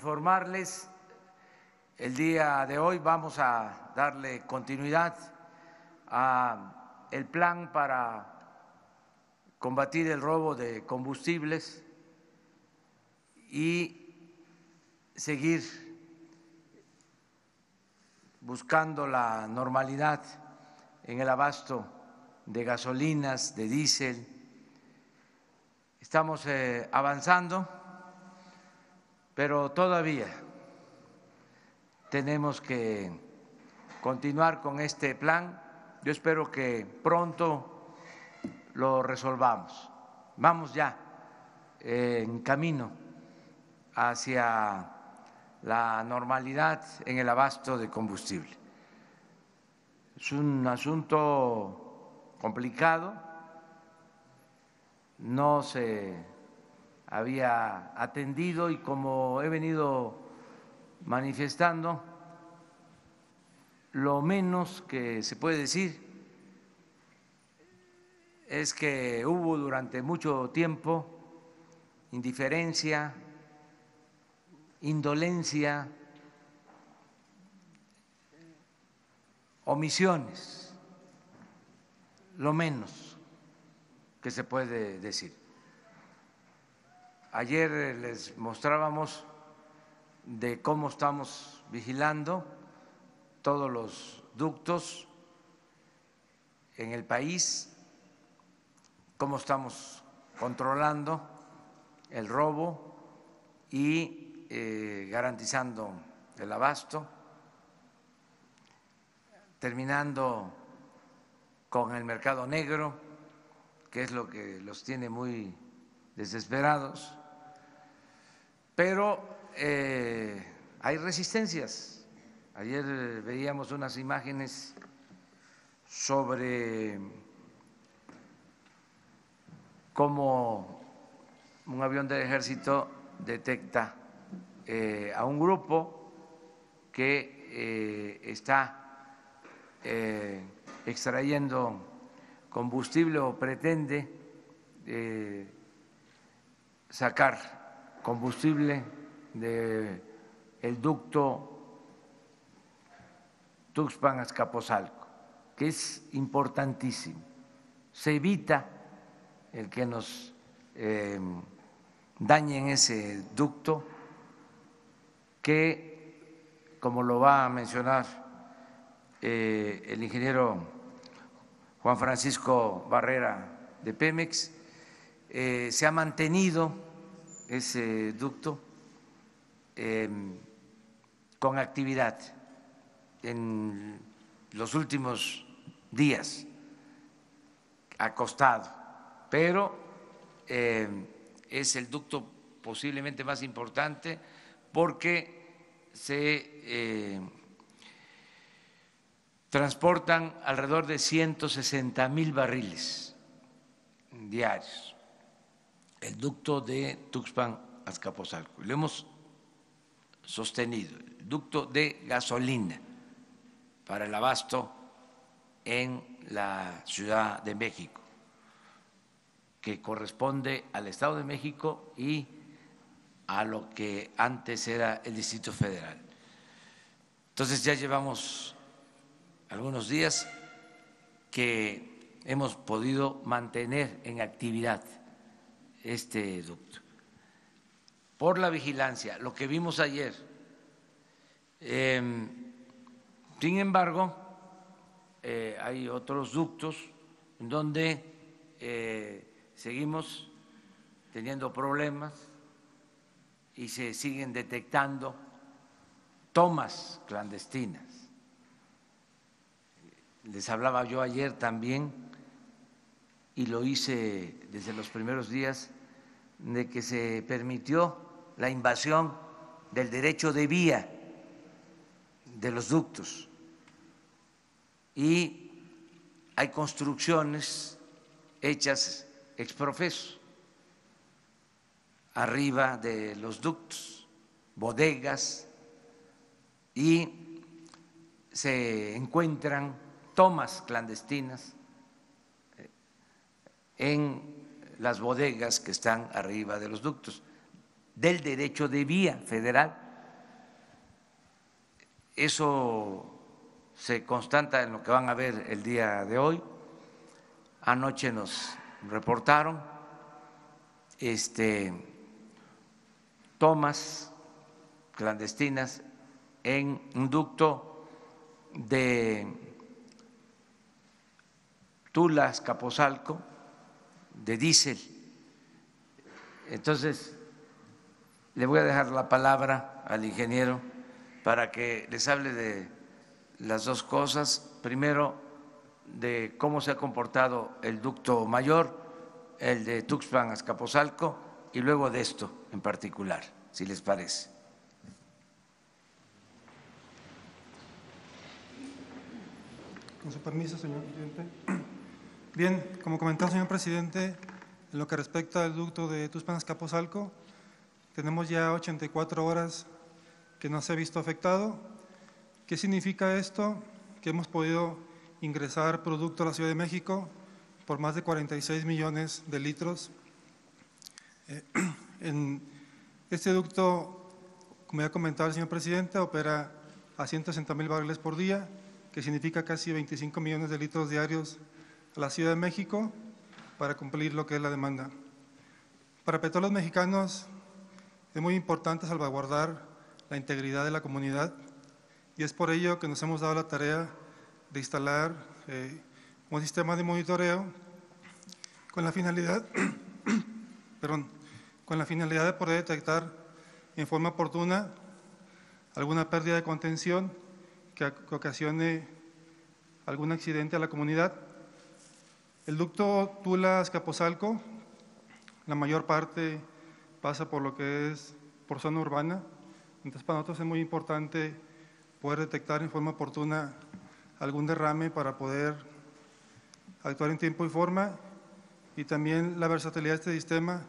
informarles, el día de hoy vamos a darle continuidad a el plan para combatir el robo de combustibles y seguir buscando la normalidad en el abasto de gasolinas, de diésel. Estamos avanzando, pero todavía tenemos que continuar con este plan. Yo espero que pronto lo resolvamos. Vamos ya en camino hacia la normalidad en el abasto de combustible. Es un asunto complicado, no se había atendido y como he venido manifestando, lo menos que se puede decir es que hubo durante mucho tiempo indiferencia, indolencia, omisiones, lo menos que se puede decir. Ayer les mostrábamos de cómo estamos vigilando todos los ductos en el país, cómo estamos controlando el robo y garantizando el abasto, terminando con el mercado negro, que es lo que los tiene muy desesperados, pero hay resistencias. Ayer veíamos unas imágenes sobre cómo un avión del ejército detecta a un grupo que está extrayendo combustible o pretende sacar combustible del ducto Tuxpan-Azcapotzalco, que es importantísimo. Se evita el que nos dañen ese ducto que, como lo va a mencionar el ingeniero Juan Francisco Barrera de Pemex, se ha mantenido ese ducto con actividad en los últimos días, acostado, pero es el ducto posiblemente más importante porque se transportan alrededor de 160,000 barriles diarios, el ducto de Tuxpan-Azcapotzalco. Lo hemos sostenido, el ducto de gasolina para el abasto en la Ciudad de México, que corresponde al Estado de México y a lo que antes era el Distrito Federal. Entonces ya llevamos algunos días que hemos podido mantener en actividad este ducto por la vigilancia, lo que vimos ayer. Sin embargo, hay otros ductos en donde seguimos teniendo problemas y se siguen detectando tomas clandestinas. Les hablaba yo ayer también, y lo hice desde los primeros días, de que se permitió la invasión del derecho de vía de los ductos y hay construcciones hechas ex profeso arriba de los ductos, bodegas, y se encuentran tomas clandestinas en las bodegas que están arriba de los ductos del derecho de vía federal. Eso se constata en lo que van a ver el día de hoy. Anoche nos reportaron tomas clandestinas en un ducto de Tula Azcapotzalco de diésel. Entonces, le voy a dejar la palabra al ingeniero para que les hable de las dos cosas. Primero, de cómo se ha comportado el ducto mayor, el de Tuxpan Azcapotzalco, y luego de esto en particular, si les parece. Con su permiso, señor presidente. Bien, como comentó el señor presidente, en lo que respecta al ducto de Tuxpan Azcapotzalco, tenemos ya 84 horas que no se ha visto afectado. ¿Qué significa esto? Que hemos podido ingresar producto a la Ciudad de México por más de 46 millones de litros. En este ducto, como ya comentaba el señor presidente, opera a 160,000 barriles por día, que significa casi 25 millones de litros diarios a la Ciudad de México para cumplir lo que es la demanda. Para Petróleos Mexicanos es muy importante salvaguardar la integridad de la comunidad y es por ello que nos hemos dado la tarea de instalar un sistema de monitoreo con la finalidad, de poder detectar en forma oportuna alguna pérdida de contención que ocasione algún accidente a la comunidad. El ducto Tula Azcapotzalco, la mayor parte pasa por lo que es por zona urbana, entonces para nosotros es muy importante poder detectar en forma oportuna algún derrame para poder actuar en tiempo y forma, y también la versatilidad de este sistema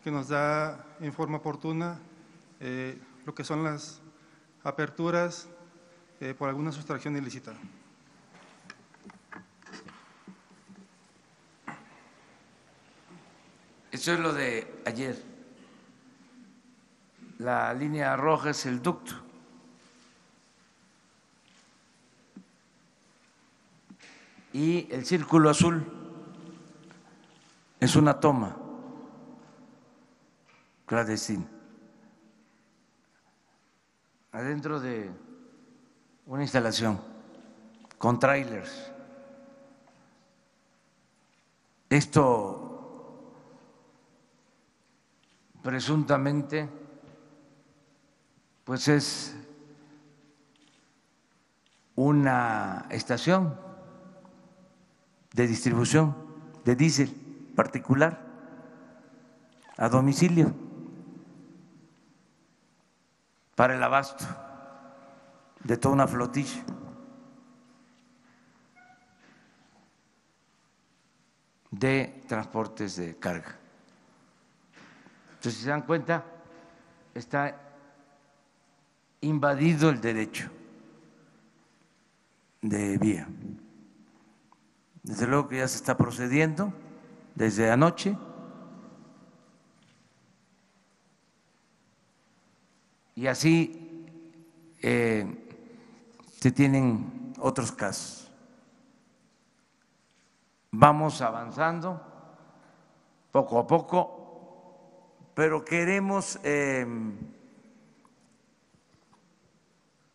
que nos da en forma oportuna lo que son las aperturas por alguna sustracción ilícita. Eso es lo de ayer. La línea roja es el ducto. Y el círculo azul es una toma clandestina adentro de una instalación con trailers. Esto presuntamente pues es una estación de distribución de diésel particular a domicilio para el abasto de toda una flotilla. De transportes de carga. Entonces, si se dan cuenta, está invadido el derecho de vía. Desde luego que ya se está procediendo desde anoche y así se tienen otros casos. Vamos avanzando poco a poco, pero queremos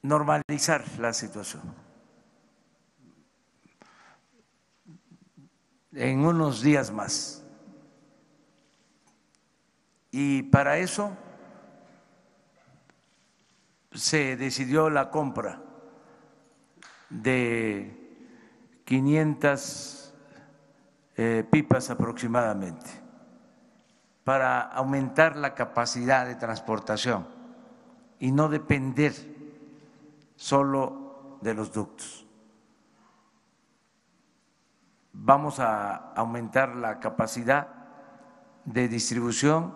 normalizar la situación. En unos días más. Y para eso se decidió la compra de 500 pipas aproximadamente para aumentar la capacidad de transportación y no depender solo de los ductos. Vamos a aumentar la capacidad de distribución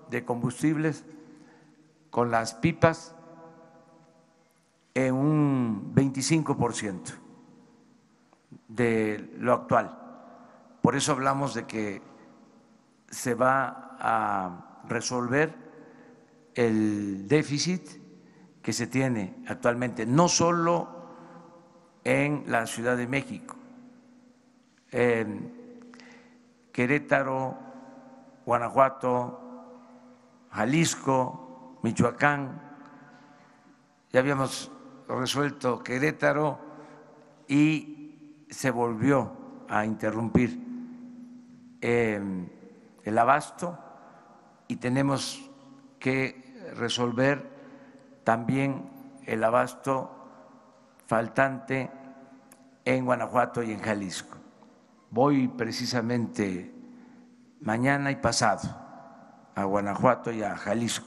de combustibles con las pipas en un 25% de lo actual. Por eso hablamos de que se va a resolver el déficit que se tiene actualmente, no solo en la Ciudad de México, Querétaro, Guanajuato, Jalisco, Michoacán. Ya habíamos resuelto Querétaro y se volvió a interrumpir el abasto y tenemos que resolver también el abasto faltante en Guanajuato y en Jalisco. Voy precisamente mañana y pasado a Guanajuato y a Jalisco.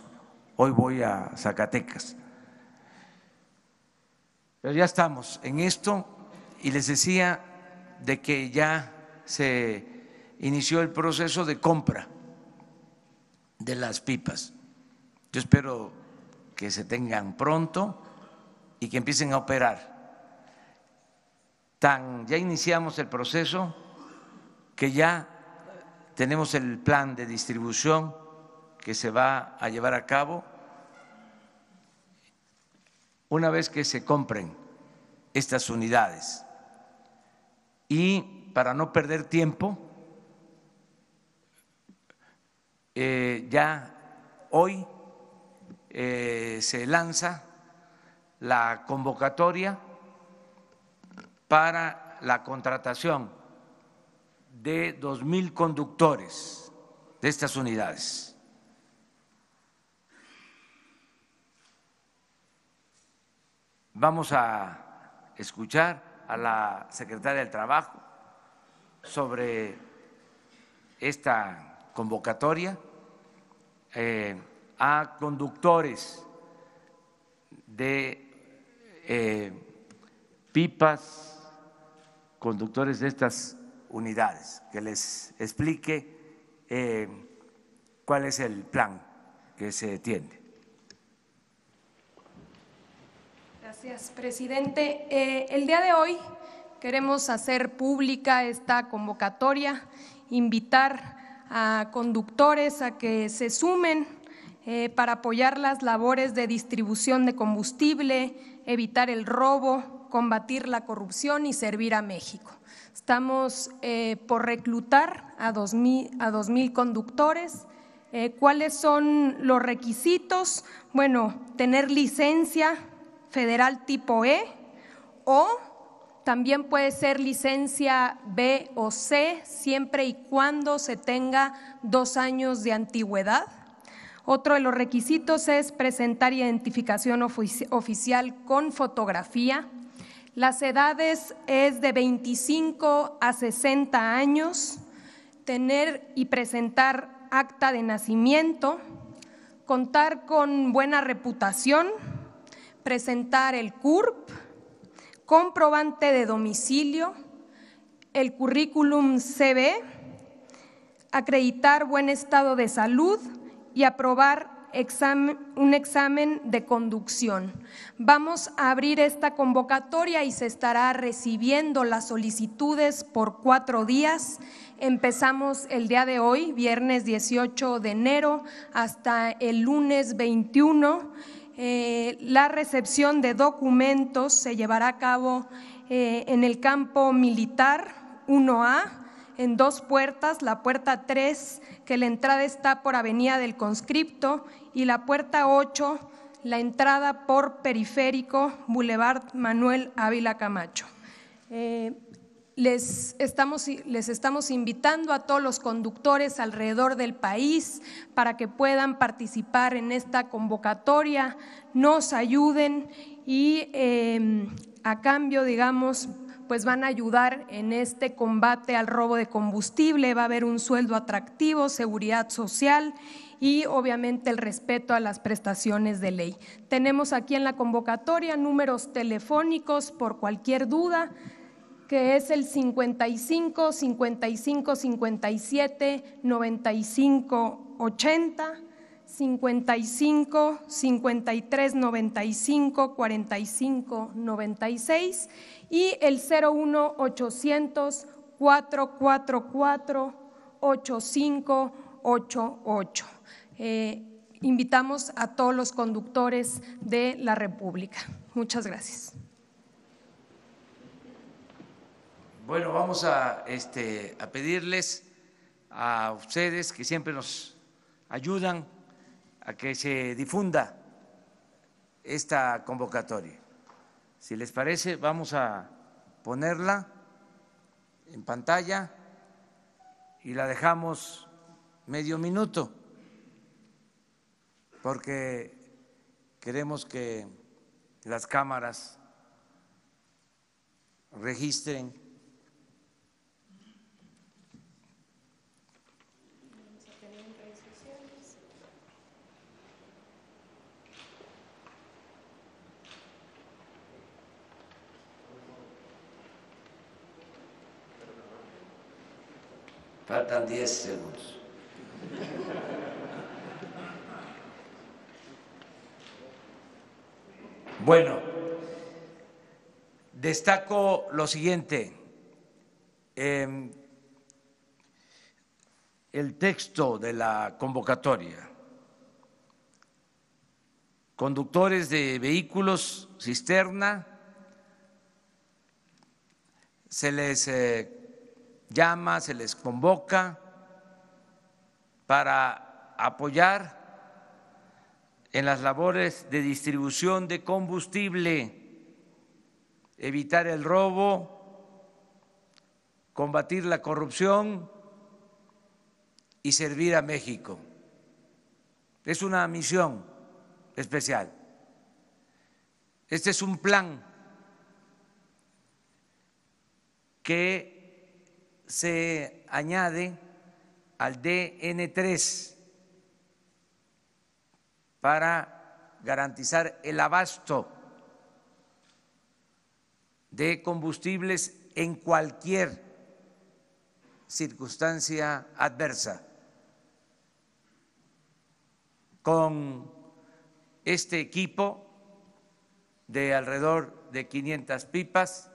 Hoy voy a Zacatecas. Pero ya estamos en esto y les decía de que ya se inició el proceso de compra de las pipas. Yo espero que se tengan pronto y que empiecen a operar. Ya iniciamos el proceso, que ya tenemos el plan de distribución que se va a llevar a cabo una vez que se compren estas unidades. Y para no perder tiempo, ya hoy se lanza la convocatoria para la contratación de 2,000 conductores de estas unidades. Vamos a escuchar a la secretaria del Trabajo sobre esta convocatoria a conductores de pipas, conductores de estas unidades, que les explique cuál es el plan que se tiene. Gracias, presidente. El día de hoy queremos hacer pública esta convocatoria, invitar a conductores a que se sumen para apoyar las labores de distribución de combustible, evitar el robo, combatir la corrupción y servir a México. Estamos por reclutar a 2,000 conductores. ¿Cuáles son los requisitos? Bueno, tener licencia federal tipo E o también puede ser licencia B o C, siempre y cuando se tenga 2 años de antigüedad. Otro de los requisitos es presentar identificación oficial con fotografía. Las edades es de 25 a 60 años, tener y presentar acta de nacimiento, contar con buena reputación, presentar el CURP, comprobante de domicilio, el currículum CV, acreditar buen estado de salud y aprobar un examen de conducción. Vamos a abrir esta convocatoria y se estará recibiendo las solicitudes por 4 días. Empezamos el día de hoy, viernes 18 de enero, hasta el lunes 21. La recepción de documentos se llevará a cabo en el campo militar 1A, en 2 puertas, la puerta 3, que la entrada está por Avenida del Conscripto, y la puerta 8, la entrada por Periférico, Boulevard Manuel Ávila Camacho. Les estamos invitando a todos los conductores alrededor del país para que puedan participar en esta convocatoria, nos ayuden y a cambio, digamos, pues van a ayudar en este combate al robo de combustible. Va a haber un sueldo atractivo, seguridad social y obviamente el respeto a las prestaciones de ley. Tenemos aquí en la convocatoria números telefónicos por cualquier duda, que es el 55 55 57 95 80, 55 53 95 45 96 y el 01 800 444 8588. invitamos a todos los conductores de la República. Muchas gracias. Bueno, vamos a pedirles a ustedes que siempre nos ayudan a que se difunda esta convocatoria. Si les parece, vamos a ponerla en pantalla y la dejamos medio minuto, porque queremos que las cámaras registren Faltan 10 segundos. Bueno, destaco lo siguiente. El texto de la convocatoria. Conductores de vehículos cisterna, se les llama, se les convoca para apoyar en las labores de distribución de combustible, evitar el robo, combatir la corrupción y servir a México. Es una misión especial. Este es un plan que se añade al DN3 para garantizar el abasto de combustibles en cualquier circunstancia adversa. Con este equipo de alrededor de 500 pipas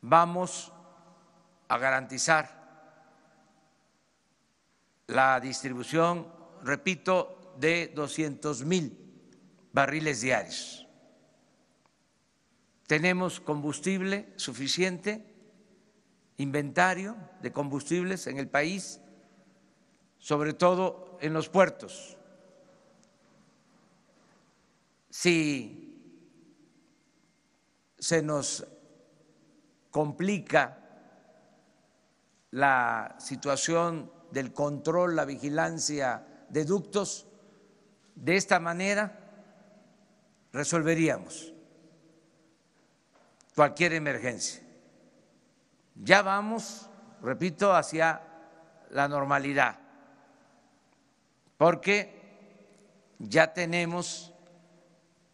vamos a garantizar la distribución, repito, de 200,000 barriles diarios. Tenemos combustible suficiente, inventario de combustibles en el país, sobre todo en los puertos. Si se nos complica la situación del control, la vigilancia de ductos, de esta manera resolveríamos cualquier emergencia. Ya vamos, repito, hacia la normalidad, porque ya tenemos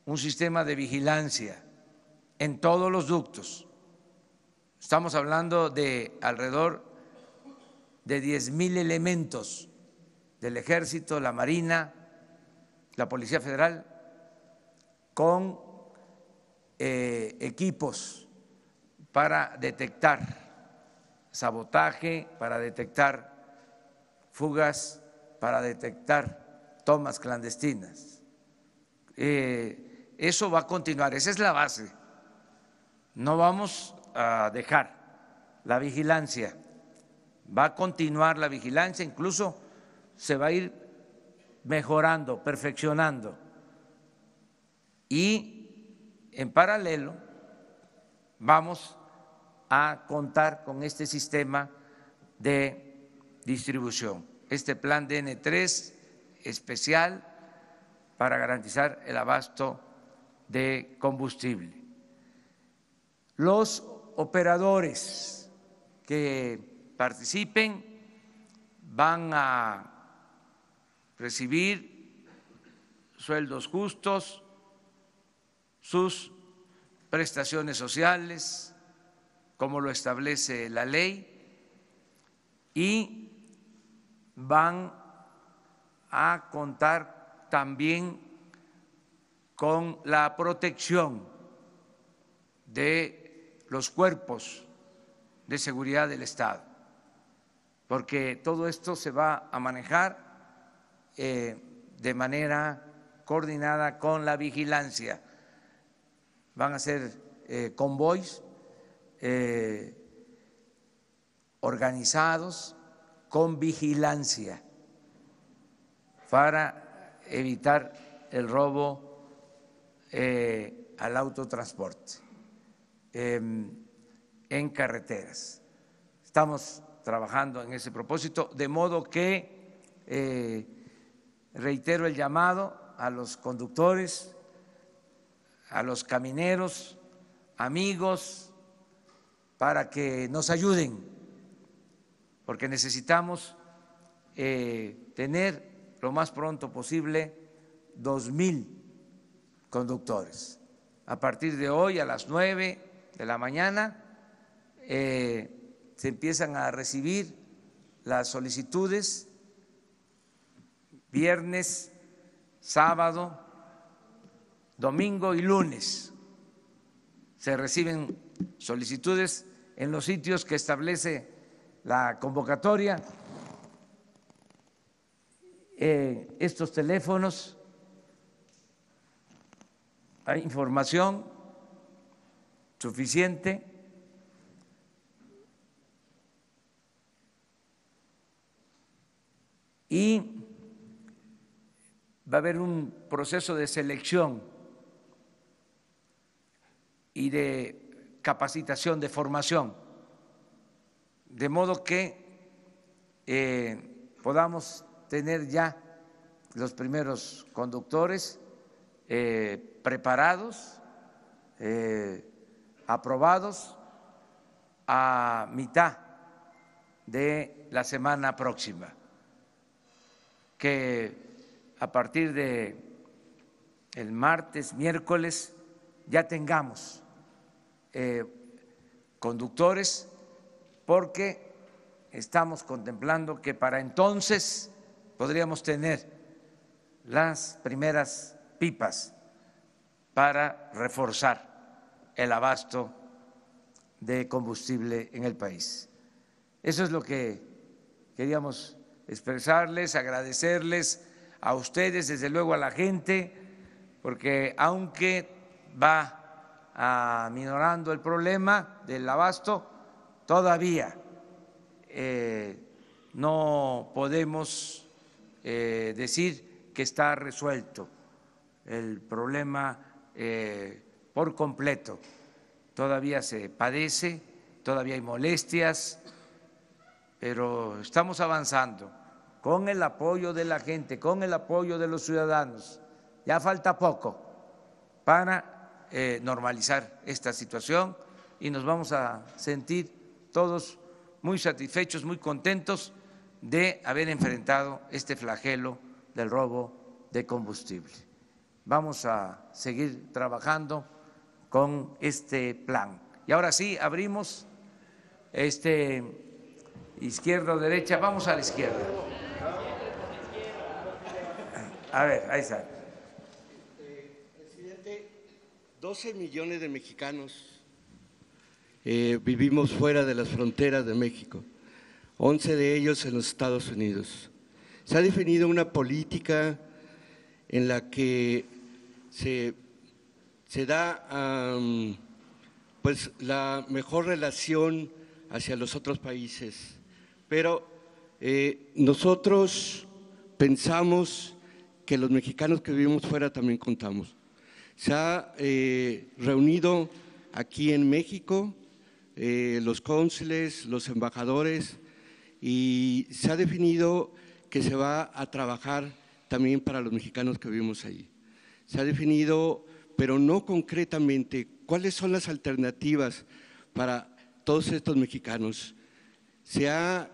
un sistema de vigilancia en todos los ductos. Estamos hablando de alrededor de 10,000 elementos del Ejército, la Marina, la Policía Federal, con equipos para detectar sabotaje, para detectar fugas, para detectar tomas clandestinas. Eso va a continuar, esa es la base. No vamos a dejar la vigilancia, va a continuar la vigilancia, incluso se va a ir mejorando, perfeccionando. Y en paralelo vamos a contar con este sistema de distribución, este plan DN3 especial para garantizar el abasto de combustible. Los operadores que participen van a recibir sueldos justos, sus prestaciones sociales, como lo establece la ley, y van a contar también con la protección de los cuerpos de seguridad del Estado, porque todo esto se va a manejar de manera coordinada con la vigilancia. Van a ser convoys organizados con vigilancia para evitar el robo al autotransporte en carreteras. Estamos trabajando en ese propósito, de modo que reitero el llamado a los conductores, a los camineros, amigos, para que nos ayuden, porque necesitamos tener lo más pronto posible 2,000 conductores. A partir de hoy, a las 9 de la mañana, se empiezan a recibir las solicitudes, viernes, sábado, domingo y lunes. Se reciben solicitudes en los sitios que establece la convocatoria. Estos teléfonos, hay información suficiente. Y va a haber un proceso de selección y de capacitación, de formación, de modo que podamos tener ya los primeros conductores preparados, aprobados a mitad de la semana próxima, que a partir de el martes, miércoles, ya tengamos conductores, porque estamos contemplando que para entonces podríamos tener las primeras pipas para reforzar el abasto de combustible en el país. Eso es lo que queríamos expresarles, agradecerles a ustedes, desde luego a la gente, porque aunque va aminorando el problema del abasto, todavía no podemos decir que está resuelto el problema por completo. Todavía se padece, todavía hay molestias, pero estamos avanzando con el apoyo de la gente, con el apoyo de los ciudadanos. Ya falta poco para normalizar esta situación y nos vamos a sentir todos muy satisfechos, muy contentos de haber enfrentado este flagelo del robo de combustible. Vamos a seguir trabajando con este plan. Y ahora sí, abrimos izquierda o derecha. Vamos a la izquierda. A ver, ahí está. Presidente, 12 millones de mexicanos vivimos fuera de las fronteras de México, 11 de ellos en los Estados Unidos. Se ha definido una política en la que se da pues la mejor relación hacia los otros países, pero nosotros pensamos que los mexicanos que vivimos fuera también contamos. Se ha reunido aquí en México los cónsules, los embajadores, y se ha definido que se va a trabajar también para los mexicanos que vivimos ahí. Se ha definido, pero no concretamente, cuáles son las alternativas para todos estos mexicanos. Se ha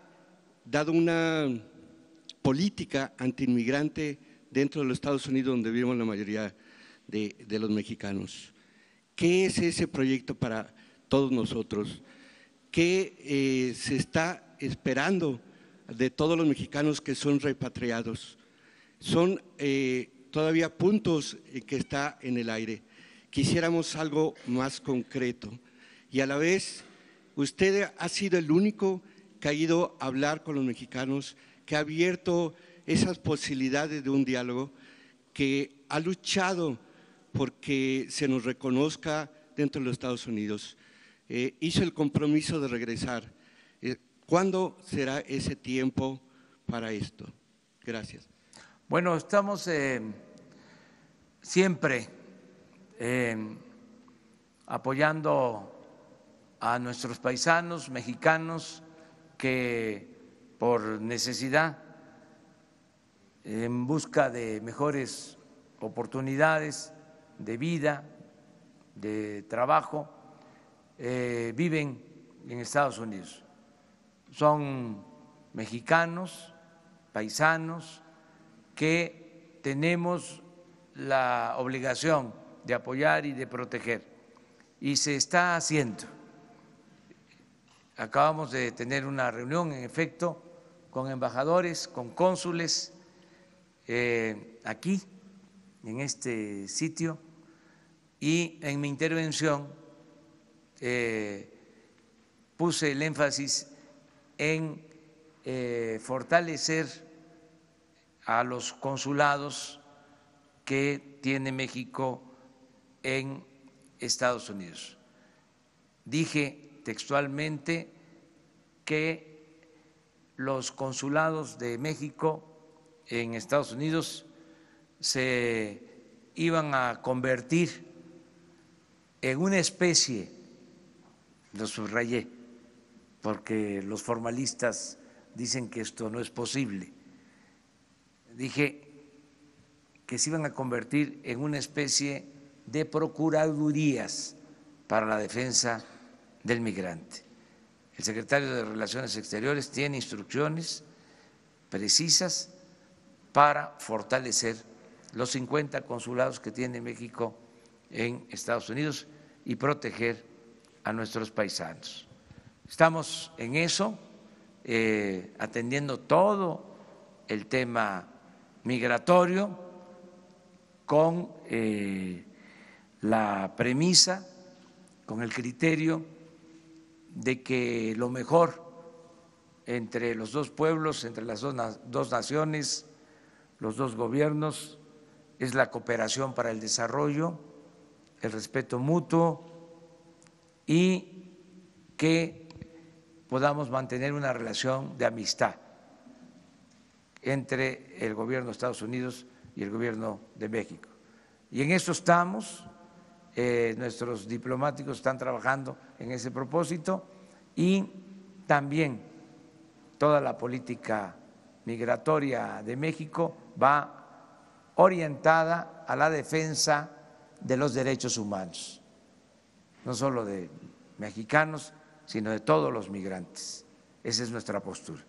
dado una política antiinmigrante dentro de los Estados Unidos, donde vivimos la mayoría de los mexicanos. ¿Qué es ese proyecto para todos nosotros? ¿Qué se está esperando de todos los mexicanos que son repatriados? Son todavía puntos que está en el aire. Quisiéramos algo más concreto. Y a la vez, usted ha sido el único que ha ido a hablar con los mexicanos, que ha abierto esas posibilidades de un diálogo, que ha luchado porque se nos reconozca dentro de los Estados Unidos. Hizo el compromiso de regresar. ¿Cuándo será ese tiempo para esto? Gracias. Bueno, estamos siempre apoyando a nuestros paisanos mexicanos que por necesidad, en busca de mejores oportunidades de vida, de trabajo, viven en Estados Unidos. Son mexicanos, paisanos, que tenemos la obligación de apoyar y de proteger. Y se está haciendo. Acabamos de tener una reunión, en efecto, con embajadores, con cónsules aquí, en este sitio, y en mi intervención puse el énfasis en fortalecer a los consulados que tiene México en Estados Unidos. Dije textualmente que los consulados de México en Estados Unidos se iban a convertir en una especie, lo subrayé, porque los formalistas dicen que esto no es posible. Dije que se iban a convertir en una especie de procuradurías para la defensa del migrante. El secretario de Relaciones Exteriores tiene instrucciones precisas para fortalecer los 50 consulados que tiene México en Estados Unidos y proteger a nuestros paisanos. Estamos en eso, atendiendo todo el tema migratorio con la premisa, con el criterio de que lo mejor entre los dos pueblos, entre las dos naciones, los dos gobiernos, es la cooperación para el desarrollo, el respeto mutuo y que podamos mantener una relación de amistad entre el gobierno de Estados Unidos y el gobierno de México. Y en eso estamos, nuestros diplomáticos están trabajando en ese propósito y también toda la política migratoria de México va orientada a la defensa de los derechos humanos, no solo de mexicanos, sino de todos los migrantes. Esa es nuestra postura.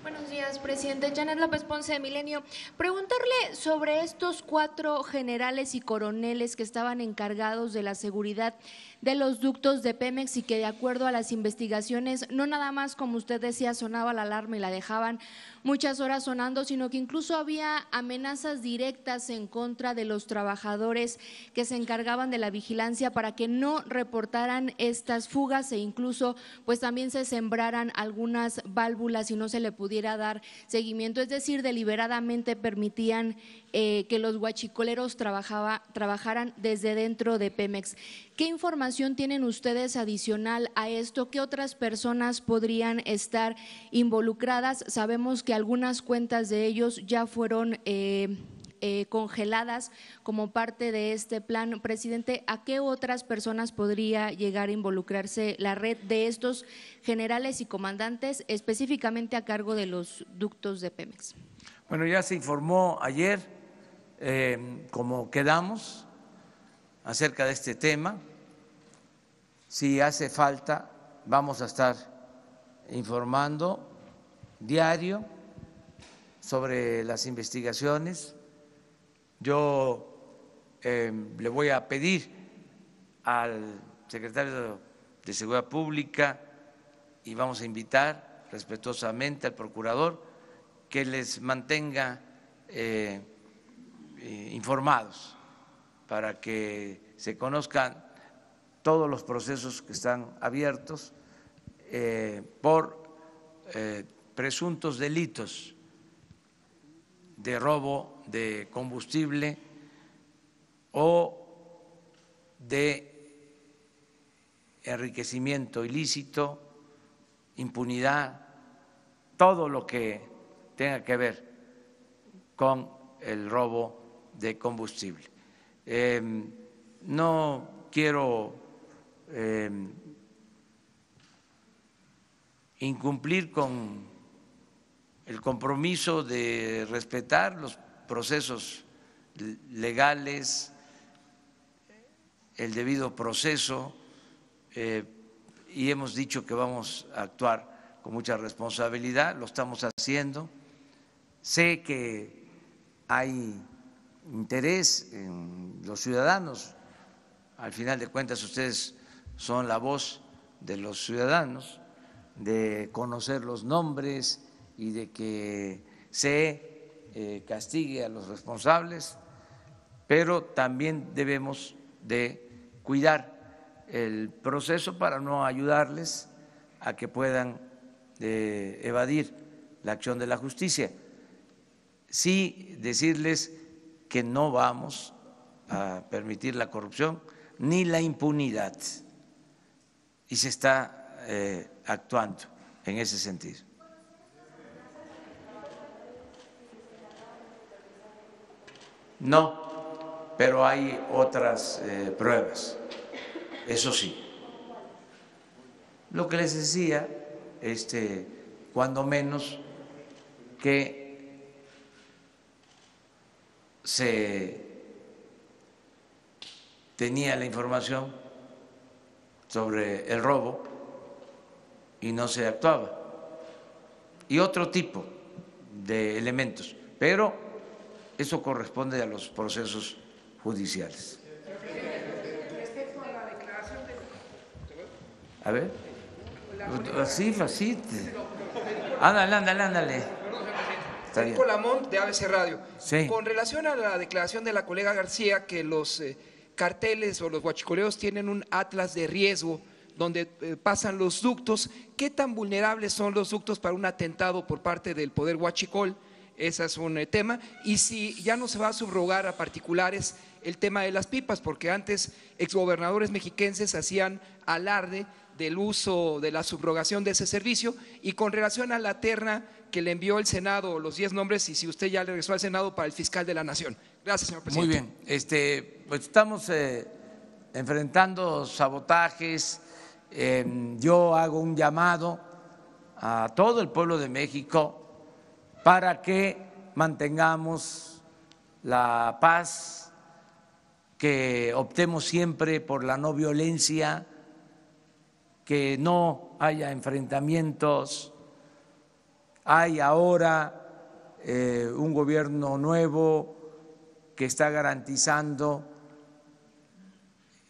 Buenos días, presidente. Janet López Ponce de Milenio. Preguntarle sobre estos 4 generales y coroneles que estaban encargados de la seguridad de los ductos de Pemex y que de acuerdo a las investigaciones, no nada más como usted decía, sonaba la alarma y la dejaban muchas horas sonando, sino que incluso había amenazas directas en contra de los trabajadores que se encargaban de la vigilancia para que no reportaran estas fugas e incluso pues también se sembraran algunas válvulas y no se le pudiera dar seguimiento, es decir, deliberadamente permitían que los huachicoleros trabajaran desde dentro de Pemex. ¿Qué información tienen ustedes adicional a esto? ¿Qué otras personas podrían estar involucradas? Sabemos que algunas cuentas de ellos ya fueron congeladas como parte de este plan. Presidente, ¿a qué otras personas podría llegar a involucrarse la red de estos generales y comandantes específicamente a cargo de los ductos de Pemex? Bueno, ya se informó ayer, como quedamos, acerca de este tema. Si hace falta, vamos a estar informando diario sobre las investigaciones. Yo le voy a pedir al secretario de Seguridad Pública y vamos a invitar respetuosamente al procurador que les mantenga informados para que se conozcan todos los procesos que están abiertos por presuntos delitos de robo de combustible o de enriquecimiento ilícito, impunidad, todo lo que tenga que ver con el robo de combustible. No quiero incumplir con el compromiso de respetar los procesos legales, el debido proceso, y hemos dicho que vamos a actuar con mucha responsabilidad, lo estamos haciendo. Sé que hay interés en los ciudadanos, al final de cuentas ustedes son la voz de los ciudadanos, de conocer los nombres y de que se castigue a los responsables, pero también debemos de cuidar el proceso para no ayudarles a que puedan evadir la acción de la justicia. Sí decirles que no vamos a permitir la corrupción ni la impunidad, y se está actuando en ese sentido. No, pero hay otras pruebas, eso sí. Lo que les decía, cuando menos que se tenía la información sobre el robo y no se actuaba, y otro tipo de elementos, pero eso corresponde a los procesos judiciales. A ver, así, así. Ándale. Federico Lamont, de ABC Radio. Sí. Con relación a la declaración de la colega García que los carteles o los huachicoleros tienen un atlas de riesgo donde pasan los ductos, ¿qué tan vulnerables son los ductos para un atentado por parte del poder huachicol? Ese es un tema. Y si ya no se va a subrogar a particulares el tema de las pipas, porque antes exgobernadores mexiquenses hacían alarde del uso de la subrogación de ese servicio. Y con relación a la terna que le envió el Senado, los 10 nombres, y si usted ya le regresó al Senado para el fiscal de la Nación. Gracias, señor presidente. Muy bien, pues estamos enfrentando sabotajes. Yo hago un llamado a todo el pueblo de México para que mantengamos la paz, que optemos siempre por la no violencia, que no haya enfrentamientos. Hay ahora un gobierno nuevo que está garantizando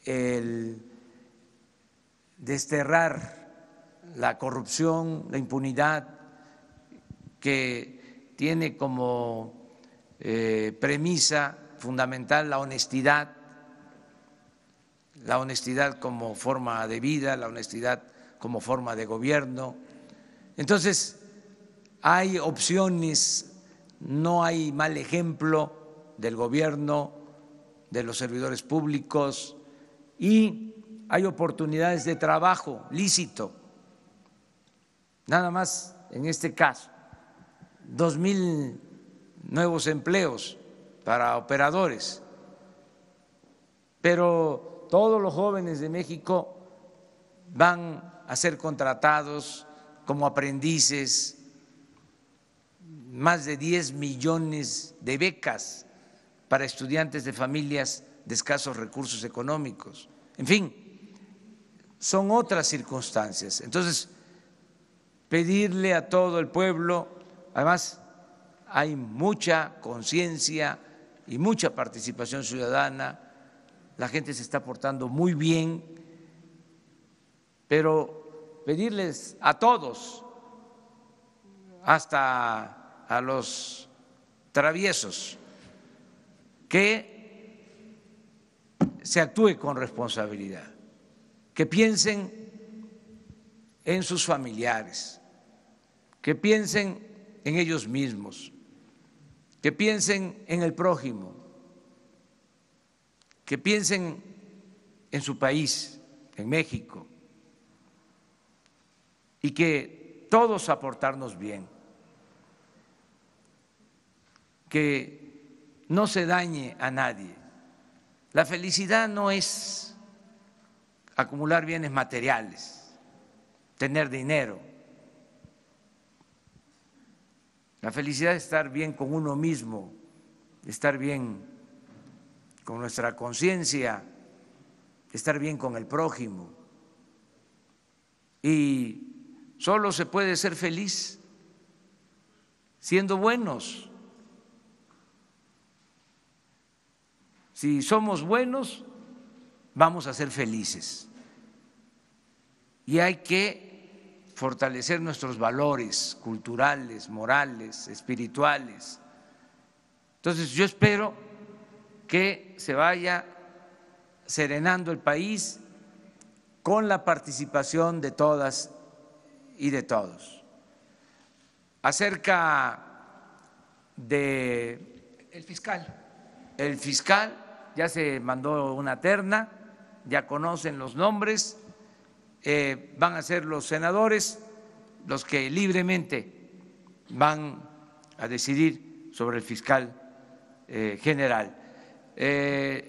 el desterrar la corrupción, la impunidad, que tiene como premisa fundamental la honestidad como forma de vida, la honestidad como forma de gobierno. Entonces, hay opciones, no hay mal ejemplo del gobierno, de los servidores públicos, y hay oportunidades de trabajo lícito. Nada más en este caso, 2,000 nuevos empleos para operadores, pero todos los jóvenes de México van a ser contratados como aprendices, más de 10 millones de becas para estudiantes de familias de escasos recursos económicos. En fin, son otras circunstancias. Entonces, pedirle a todo el pueblo, además hay mucha conciencia y mucha participación ciudadana, la gente se está portando muy bien, pero pedirles a todos, hasta a los traviesos, que se actúe con responsabilidad, que piensen en sus familiares, que piensen en ellos mismos, que piensen en el prójimo, que piensen en su país, en México, y que todos aportarnos bien, que no se dañe a nadie. La felicidad no es acumular bienes materiales, tener dinero. La felicidad es estar bien con uno mismo, estar bien con nuestra conciencia, estar bien con el prójimo. Y solo se puede ser feliz siendo buenos. Si somos buenos, vamos a ser felices. Y hay que fortalecer nuestros valores culturales, morales, espirituales. Entonces yo espero que se vaya serenando el país con la participación de todas y de todos. Acerca de El fiscal. el fiscal, ya se mandó una terna, ya conocen los nombres. Van a ser los senadores los que libremente van a decidir sobre el fiscal general.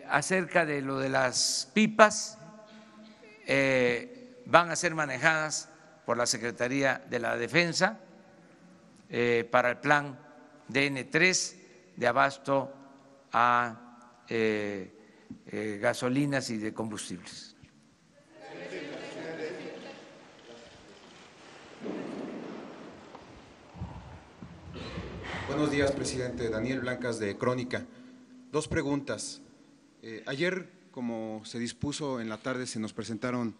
Acerca de lo de las pipas, van a ser manejadas por la Secretaría de la Defensa para el plan DN3 de abasto a gasolinas y de combustibles. Buenos días, presidente. Daniel Blancas, de Crónica. Dos preguntas. Ayer, como se dispuso en la tarde, se nos presentaron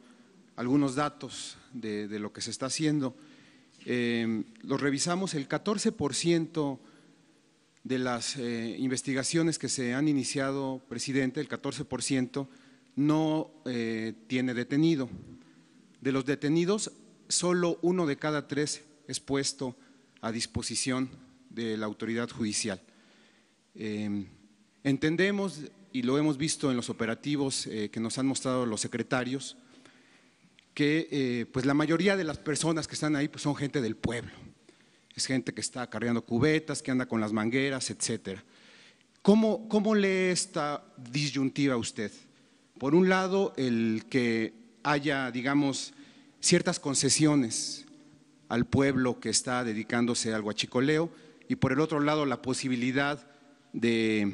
algunos datos de lo que se está haciendo. Los revisamos. El 14% de las investigaciones que se han iniciado, presidente, el 14% no tiene detenido. De los detenidos, solo 1 de cada 3 es puesto a disposición de la autoridad judicial. Entendemos, y lo hemos visto en los operativos que nos han mostrado los secretarios, que pues la mayoría de las personas que están ahí pues son gente del pueblo, es gente que está acarreando cubetas, que anda con las mangueras, etcétera. ¿Cómo lee esta disyuntiva usted? Por un lado, el que haya, digamos, ciertas concesiones al pueblo que está dedicándose al huachicoleo, y por el otro lado la posibilidad de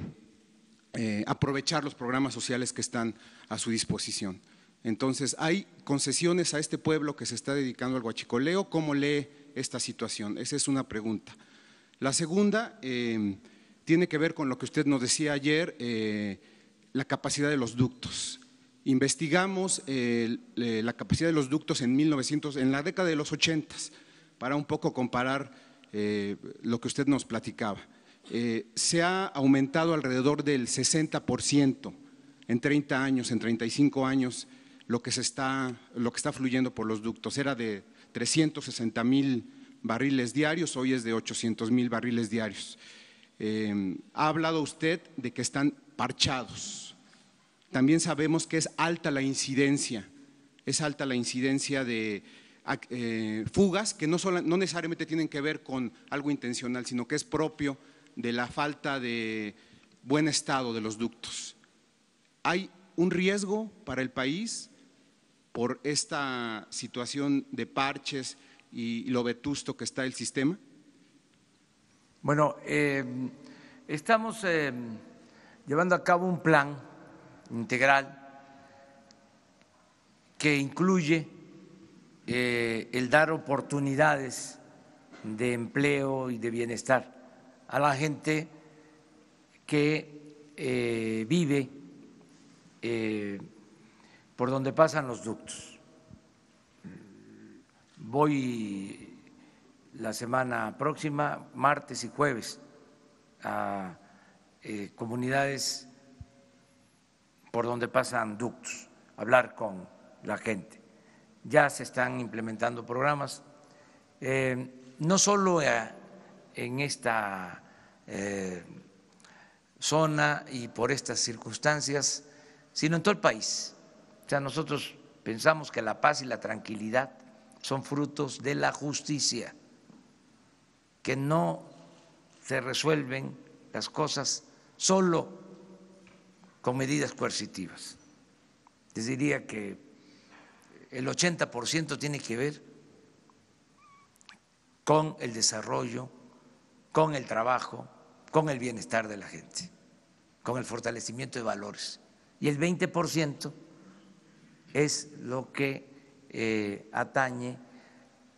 aprovechar los programas sociales que están a su disposición. Entonces, ¿hay concesiones a este pueblo que se está dedicando al huachicoleo? ¿Cómo lee esta situación? Esa es una pregunta. La segunda tiene que ver con lo que usted nos decía ayer, la capacidad de los ductos. Investigamos la capacidad de los ductos en la década de los 80, para un poco comparar lo que usted nos platicaba. Se ha aumentado alrededor del 60% en 30 años, en 35 años, lo que está fluyendo por los ductos. Era de 360,000 barriles diarios, hoy es de 800,000 barriles diarios. Ha hablado usted de que están parchados. También sabemos que es alta la incidencia de fugas que no necesariamente tienen que ver con algo intencional, sino que es propio de la falta de buen estado de los ductos. ¿Hay un riesgo para el país por esta situación de parches y lo vetusto que está el sistema? Bueno, estamos llevando a cabo un plan integral que incluye el dar oportunidades de empleo y de bienestar a la gente que vive por donde pasan los ductos. Voy la semana próxima, martes y jueves, a comunidades por donde pasan ductos, hablar con la gente. Ya se están implementando programas, no solo en esta zona y por estas circunstancias, sino en todo el país. O sea, nosotros pensamos que la paz y la tranquilidad son frutos de la justicia, que no se resuelven las cosas solo con medidas coercitivas. Les diría que el 80% tiene que ver con el desarrollo, con el trabajo, con el bienestar de la gente, con el fortalecimiento de valores. Y el 20% es lo que atañe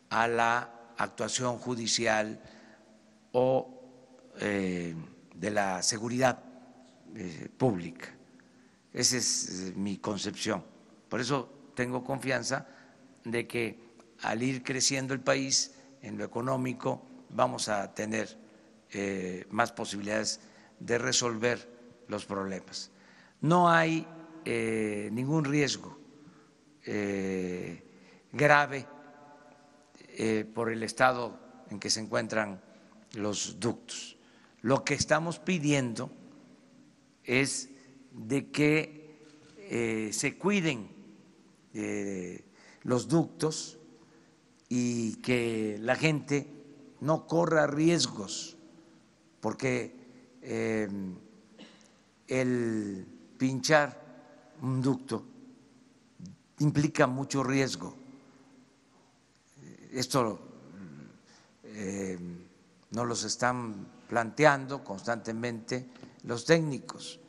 a la actuación judicial o de la seguridad pública. Esa es mi concepción. Por eso tengo confianza de que al ir creciendo el país en lo económico vamos a tener más posibilidades de resolver los problemas. No hay ningún riesgo grave por el estado en que se encuentran los ductos. Lo que estamos pidiendo es de que se cuiden los ductos y que la gente no corra riesgos, porque el pinchar un ducto implica mucho riesgo. Esto nos los están planteando constantemente los técnicos.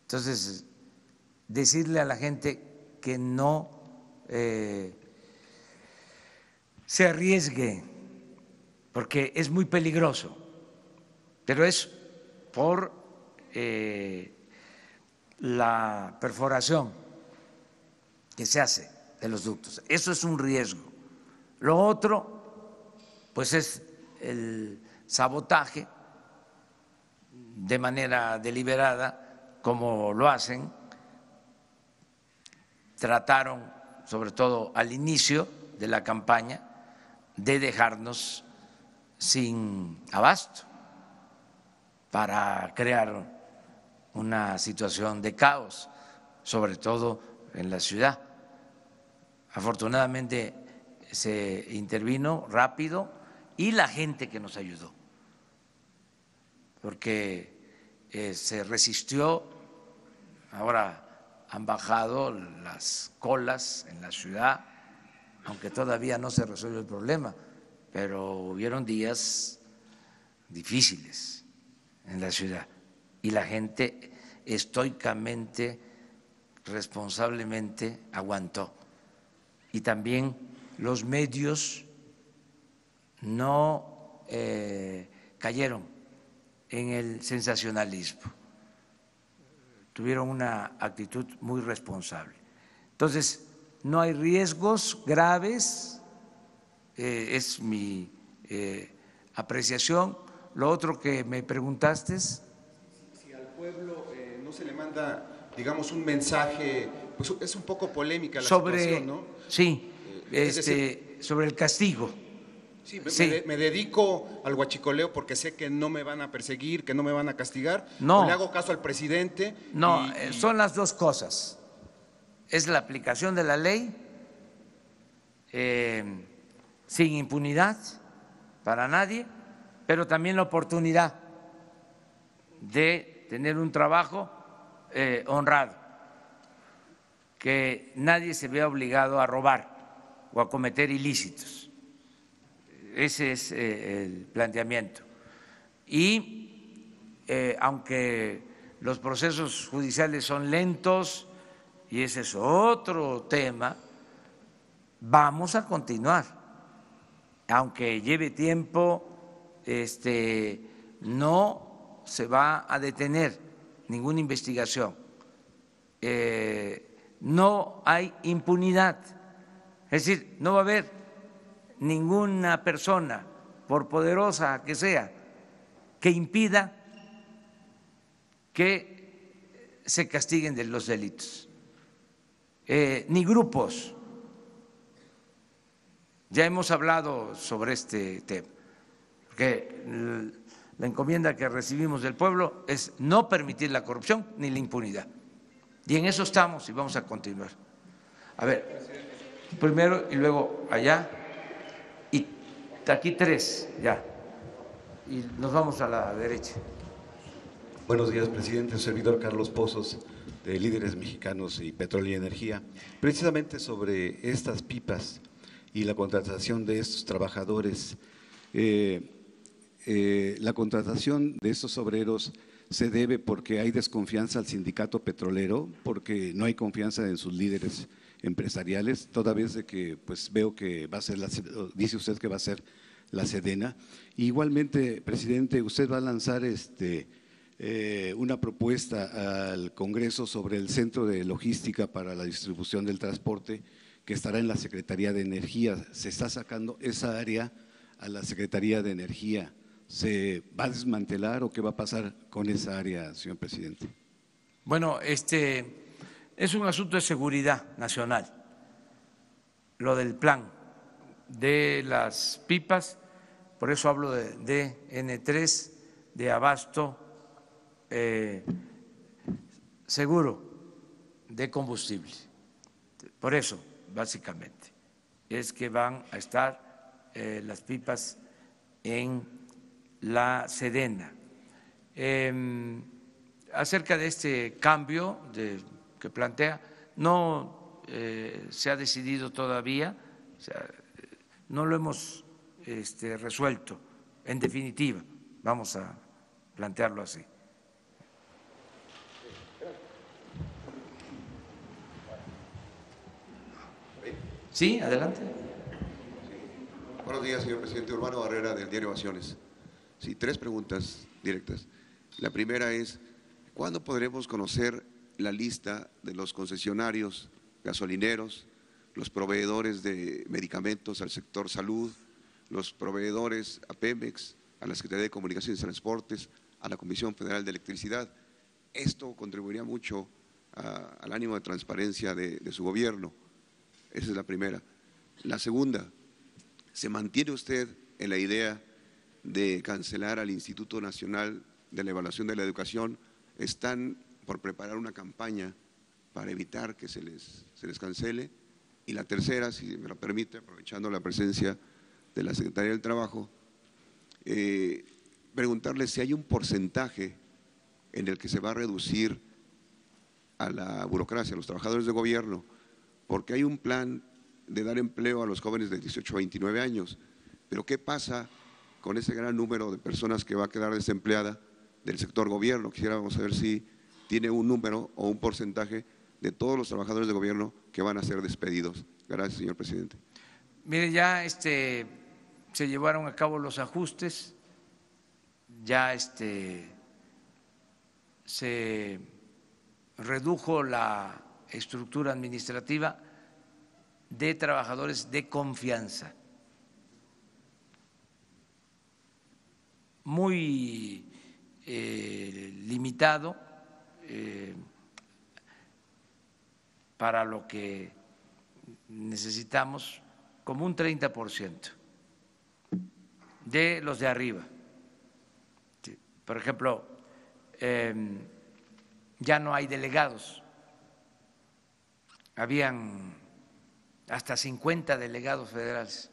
Entonces, decirle a la gente que no se arriesgue, porque es muy peligroso, pero es por la perforación que se hace de los ductos. Eso es un riesgo. Lo otro, pues es el sabotaje de manera deliberada, como lo hacen. Trataron, sobre todo al inicio de la campaña, de dejarnos sin abasto para crear una situación de caos, sobre todo en la ciudad. Afortunadamente se intervino rápido y la gente que nos ayudó, porque se resistió. Ahora han bajado las colas en la ciudad, aunque todavía no se resuelve el problema, pero hubieron días difíciles en la ciudad y la gente estoicamente, responsablemente aguantó. Y también los medios no cayeron en el sensacionalismo, tuvieron una actitud muy responsable. Entonces, no hay riesgos graves, es mi apreciación. Lo otro que me preguntaste es… Si al pueblo no se le manda, digamos, un mensaje, pues es un poco polémica la situación, ¿no? Sí, sobre el castigo. Sí, Sí. Me dedico al huachicoleo porque sé que no me van a perseguir, que no me van a castigar. No. O le hago caso al presidente. No, son las dos cosas. Es la aplicación de la ley sin impunidad para nadie, pero también la oportunidad de tener un trabajo honrado, que nadie se vea obligado a robar o a cometer ilícitos. Ese es el planteamiento. Y aunque los procesos judiciales son lentos, y ese es otro tema, vamos a continuar. Aunque lleve tiempo, no se va a detener ninguna investigación. No hay impunidad. Es decir, no va a haber ninguna persona, por poderosa que sea, que impida que se castiguen de los delitos. ni grupos. Ya hemos hablado sobre este tema, porque la encomienda que recibimos del pueblo es no permitir la corrupción ni la impunidad. Y en eso estamos y vamos a continuar. A ver, primero y luego allá, y aquí tres, ya, y nos vamos a la derecha. Buenos días, presidente. Servidor Carlos Pozos, de Líderes Mexicanos y Petróleo y Energía. Precisamente sobre estas pipas y la contratación de estos trabajadores, la contratación de estos obreros se debe porque hay desconfianza al sindicato petrolero, porque no hay confianza en sus líderes empresariales, toda vez de que pues veo que va a ser, dice usted que va a ser la Sedena. Igualmente, presidente, usted va a lanzar una propuesta al Congreso sobre el Centro de Logística para la Distribución del Transporte, que estará en la Secretaría de Energía. Se está sacando esa área a la Secretaría de Energía. ¿Se va a desmantelar o qué va a pasar con esa área, señor presidente? Bueno, es un asunto de seguridad nacional, lo del plan de las pipas, por eso hablo de N3, de abasto seguro de combustible. Por eso, básicamente, es que van a estar las pipas en la Sedena. Acerca de este cambio que plantea, no se ha decidido todavía, o sea, no lo hemos resuelto en definitiva, vamos a plantearlo así. Sí, adelante. Buenos días, señor presidente. Urbano Barrera, del diario Ovaciones. Sí, tres preguntas directas. La primera es, ¿cuándo podremos conocer la lista de los concesionarios gasolineros, los proveedores de medicamentos al sector salud, los proveedores a Pemex, a la Secretaría de Comunicaciones y Transportes, a la Comisión Federal de Electricidad? Esto contribuiría mucho al ánimo de transparencia de su gobierno. Esa es la primera. La segunda, ¿se mantiene usted en la idea de cancelar al Instituto Nacional de la Evaluación de la Educación? ¿Están por preparar una campaña para evitar que se les cancele? Y la tercera, si me lo permite, aprovechando la presencia de la Secretaría del Trabajo, preguntarle si hay un porcentaje en el que se va a reducir a la burocracia, a los trabajadores de gobierno, porque hay un plan de dar empleo a los jóvenes de 18 a 29 años, pero ¿qué pasa con ese gran número de personas que va a quedar desempleada del sector gobierno? Quisiéramos saber si tiene un número o un porcentaje de todos los trabajadores de gobierno que van a ser despedidos. Gracias, señor presidente. Mire, ya se llevaron a cabo los ajustes, ya se redujo la estructura administrativa de trabajadores de confianza, muy limitado para lo que necesitamos, como un 30% de los de arriba. Por ejemplo, ya no hay delegados. Habían hasta 50 delegados federales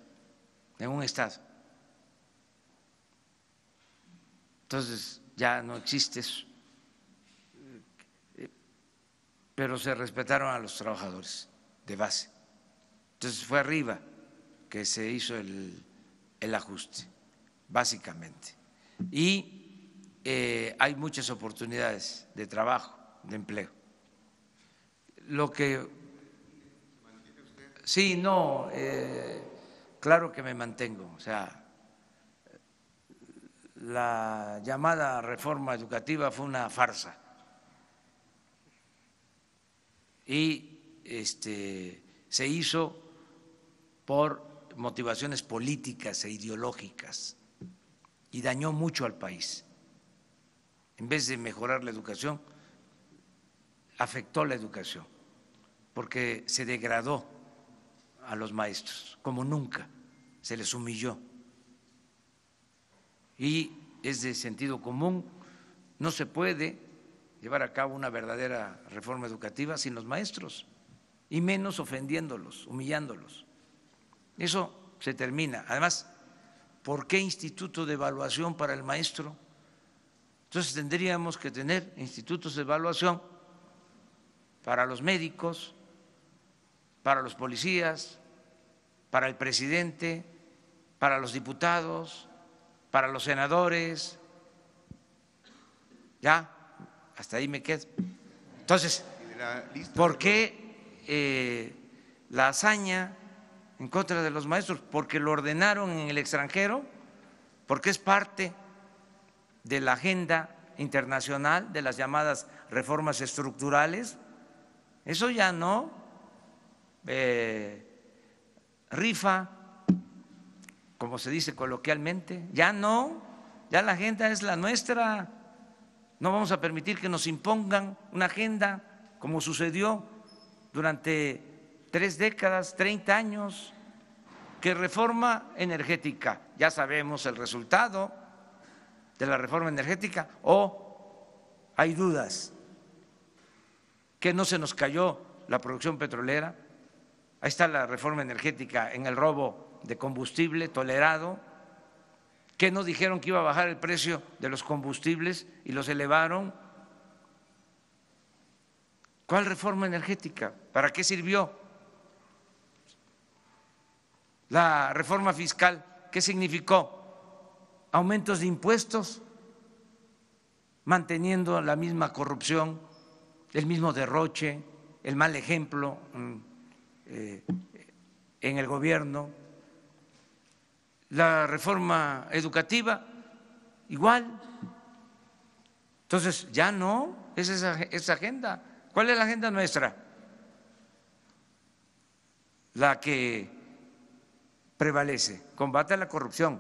en un estado. Entonces ya no existe eso, pero se respetaron a los trabajadores de base. Entonces fue arriba que se hizo el ajuste, básicamente. Y hay muchas oportunidades de trabajo, de empleo. Lo que… Sí, no, claro que me mantengo. O sea, la llamada reforma educativa fue una farsa y se hizo por motivaciones políticas e ideológicas y dañó mucho al país. En vez de mejorar la educación, afectó la educación. porque se degradó a los maestros, como nunca, se les humilló. Y es de sentido común, no se puede llevar a cabo una verdadera reforma educativa sin los maestros, y menos ofendiéndolos, humillándolos. Eso se termina. Además, ¿por qué instituto de evaluación para el maestro? Entonces tendríamos que tener institutos de evaluación para los médicos, para los policías, para el presidente, para los diputados, para los senadores. Ya, hasta ahí me quedo. Entonces, ¿por qué la hazaña en contra de los maestros? Porque lo ordenaron en el extranjero, porque es parte de la agenda internacional de las llamadas reformas estructurales. Eso ya no rifa, como se dice coloquialmente, ya no, ya la agenda es la nuestra. No vamos a permitir que nos impongan una agenda como sucedió durante 3 décadas, 30 años, que reforma energética, ya sabemos el resultado de la reforma energética, o hay dudas, que no se nos cayó la producción petrolera. Ahí está la reforma energética en el robo de combustible tolerado, que nos dijeron que iba a bajar el precio de los combustibles y los elevaron. ¿Cuál reforma energética? ¿Para qué sirvió? La reforma fiscal, ¿qué significó? Aumentos de impuestos, manteniendo la misma corrupción, el mismo derroche, el mal ejemplo en el gobierno. La reforma educativa, igual. Entonces, ya no, es esa agenda. ¿Cuál es la agenda nuestra? La que prevalece, combate a la corrupción.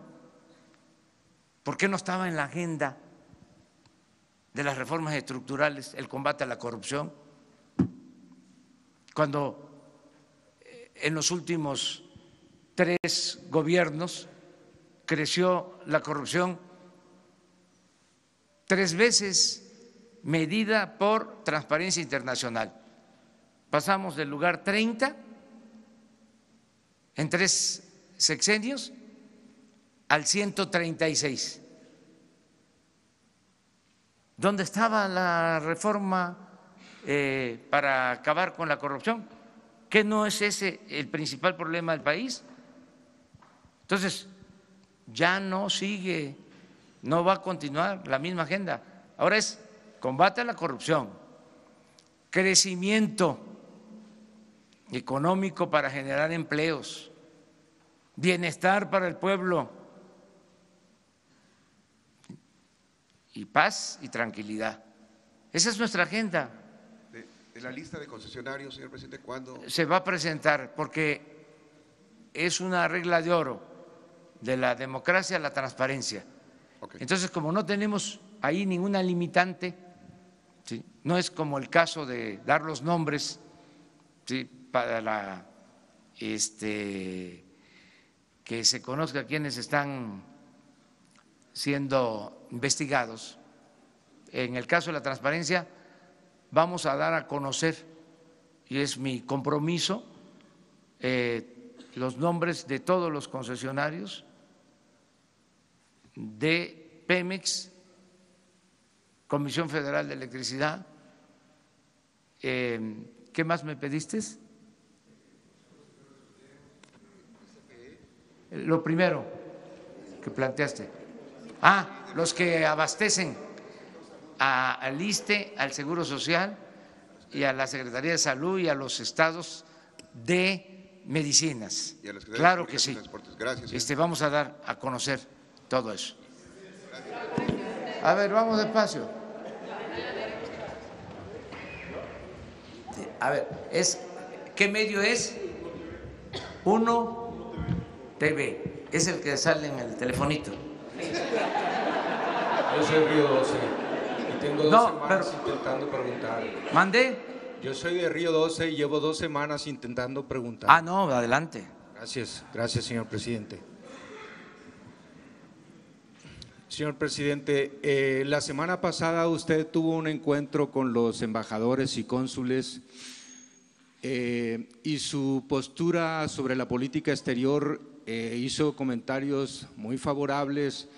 ¿Por qué no estaba en la agenda de las reformas estructurales el combate a la corrupción? Cuando en los últimos 3 gobiernos creció la corrupción 3 veces, medida por Transparencia Internacional. Pasamos del lugar 30 en 3 sexenios al 136. ¿Dónde estaba la reforma para acabar con la corrupción? ¿Qué no es ese el principal problema del país? Entonces, ya no sigue, no va a continuar la misma agenda. Ahora es combate a la corrupción, crecimiento económico para generar empleos, bienestar para el pueblo y paz y tranquilidad. Esa es nuestra agenda. De la lista de concesionarios, señor presidente, ¿cuándo? Se va a presentar porque es una regla de oro de la democracia, la transparencia. Okay. Entonces, como no tenemos ahí ninguna limitante, ¿sí? No es como el caso de dar los nombres, ¿sí? Para que se conozca quiénes están siendo investigados. En el caso de la transparencia, vamos a dar a conocer, y es mi compromiso, los nombres de todos los concesionarios de Pemex, Comisión Federal de Electricidad. ¿Qué más me pediste? Lo primero que planteaste. Los que abastecen al ISSSTE, al Seguro Social y a la Secretaría de Salud y a los estados de medicinas. Claro que sí. Gracias. Vamos a dar a conocer todo eso. A ver, vamos despacio. A ver, ¿qué medio es? 1 TV. Es el que sale en el telefonito. Yo soy Río 12 y tengo 2 semanas intentando preguntar. ¿Mandé? Yo soy de Río 12 y llevo 2 semanas intentando preguntar. Ah, no, adelante. Gracias, señor presidente. Señor presidente, la semana pasada usted tuvo un encuentro con los embajadores y cónsules y su postura sobre la política exterior hizo comentarios muy favorables,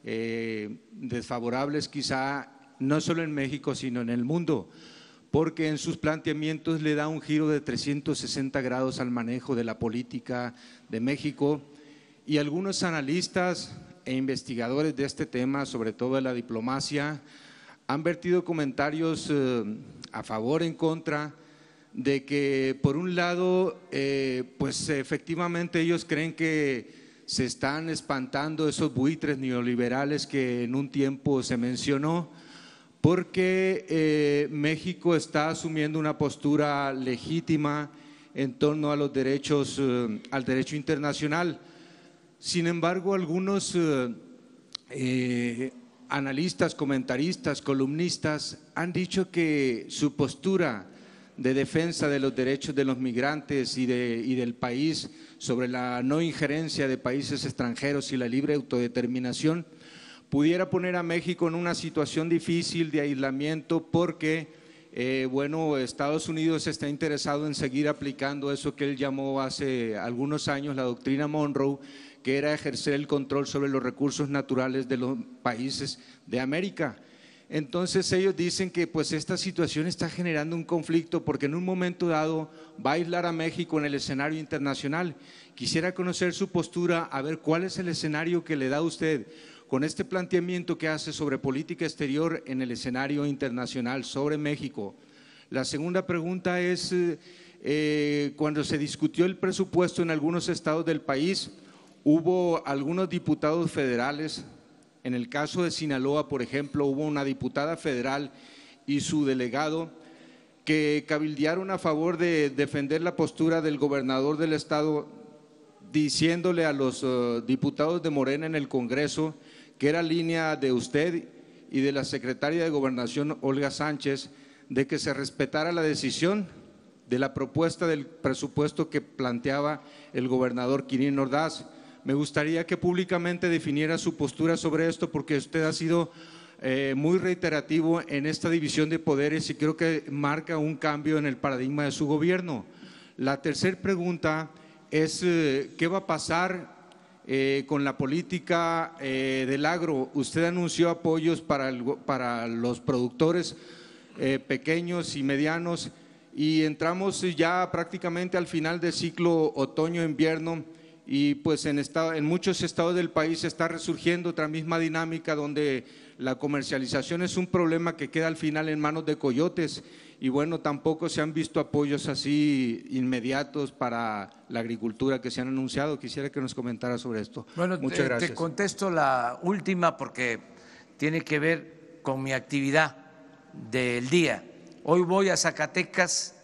desfavorables quizá, no solo en México, sino en el mundo, porque en sus planteamientos le da un giro de 360 grados al manejo de la política de México, y algunos analistas e investigadores de este tema, sobre todo de la diplomacia, han vertido comentarios a favor, en contra, de que por un lado, pues efectivamente ellos creen que se están espantando esos buitres neoliberales que en un tiempo se mencionó, porque México está asumiendo una postura legítima en torno a los derechos, al derecho internacional. Sin embargo, algunos analistas, comentaristas, columnistas han dicho que su postura de defensa de los derechos de los migrantes y del país sobre la no injerencia de países extranjeros y la libre autodeterminación pudiera poner a México en una situación difícil de aislamiento porque, bueno, Estados Unidos está interesado en seguir aplicando eso que él llamó hace algunos años la doctrina Monroe, que era ejercer el control sobre los recursos naturales de los países de América. Entonces ellos dicen que pues esta situación está generando un conflicto porque en un momento dado va a aislar a México en el escenario internacional. Quisiera conocer su postura, a ver cuál es el escenario que le da a usted con este planteamiento que hace sobre política exterior en el escenario internacional sobre México. La segunda pregunta es, cuando se discutió el presupuesto en algunos estados del país, hubo algunos diputados federales, en el caso de Sinaloa, por ejemplo, hubo una diputada federal y su delegado que cabildearon a favor de defender la postura del gobernador del estado, diciéndole a los diputados de Morena en el Congreso que era línea de usted y de la secretaria de Gobernación, Olga Sánchez, de que se respetara la decisión de la propuesta del presupuesto que planteaba el gobernador Quirino Ordaz. Me gustaría que públicamente definiera su postura sobre esto porque usted ha sido muy reiterativo en esta división de poderes y creo que marca un cambio en el paradigma de su gobierno. La tercera pregunta es ¿qué va a pasar con la política del agro? Usted anunció apoyos para los productores pequeños y medianos y entramos ya prácticamente al final del ciclo otoño-invierno. Y pues en muchos estados del país está resurgiendo otra misma dinámica donde la comercialización es un problema que queda al final en manos de coyotes y bueno, tampoco se han visto apoyos así inmediatos para la agricultura que se han anunciado. Quisiera que nos comentara sobre esto. Bueno, muchas gracias. Te contesto la última porque tiene que ver con mi actividad del día. Hoy voy a Zacatecas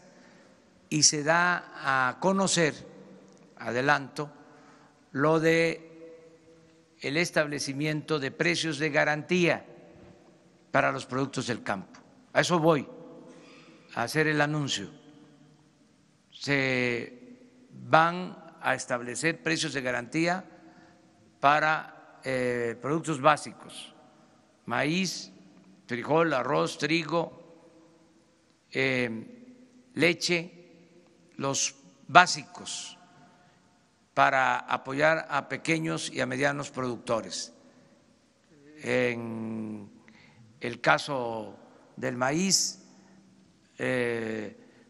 y se da a conocer, adelanto, lo de el establecimiento de precios de garantía para los productos del campo. A eso voy a hacer el anuncio. Se van a establecer precios de garantía para productos básicos, maíz, frijol, arroz, trigo, leche, los básicos, para apoyar a pequeños y a medianos productores. En el caso del maíz,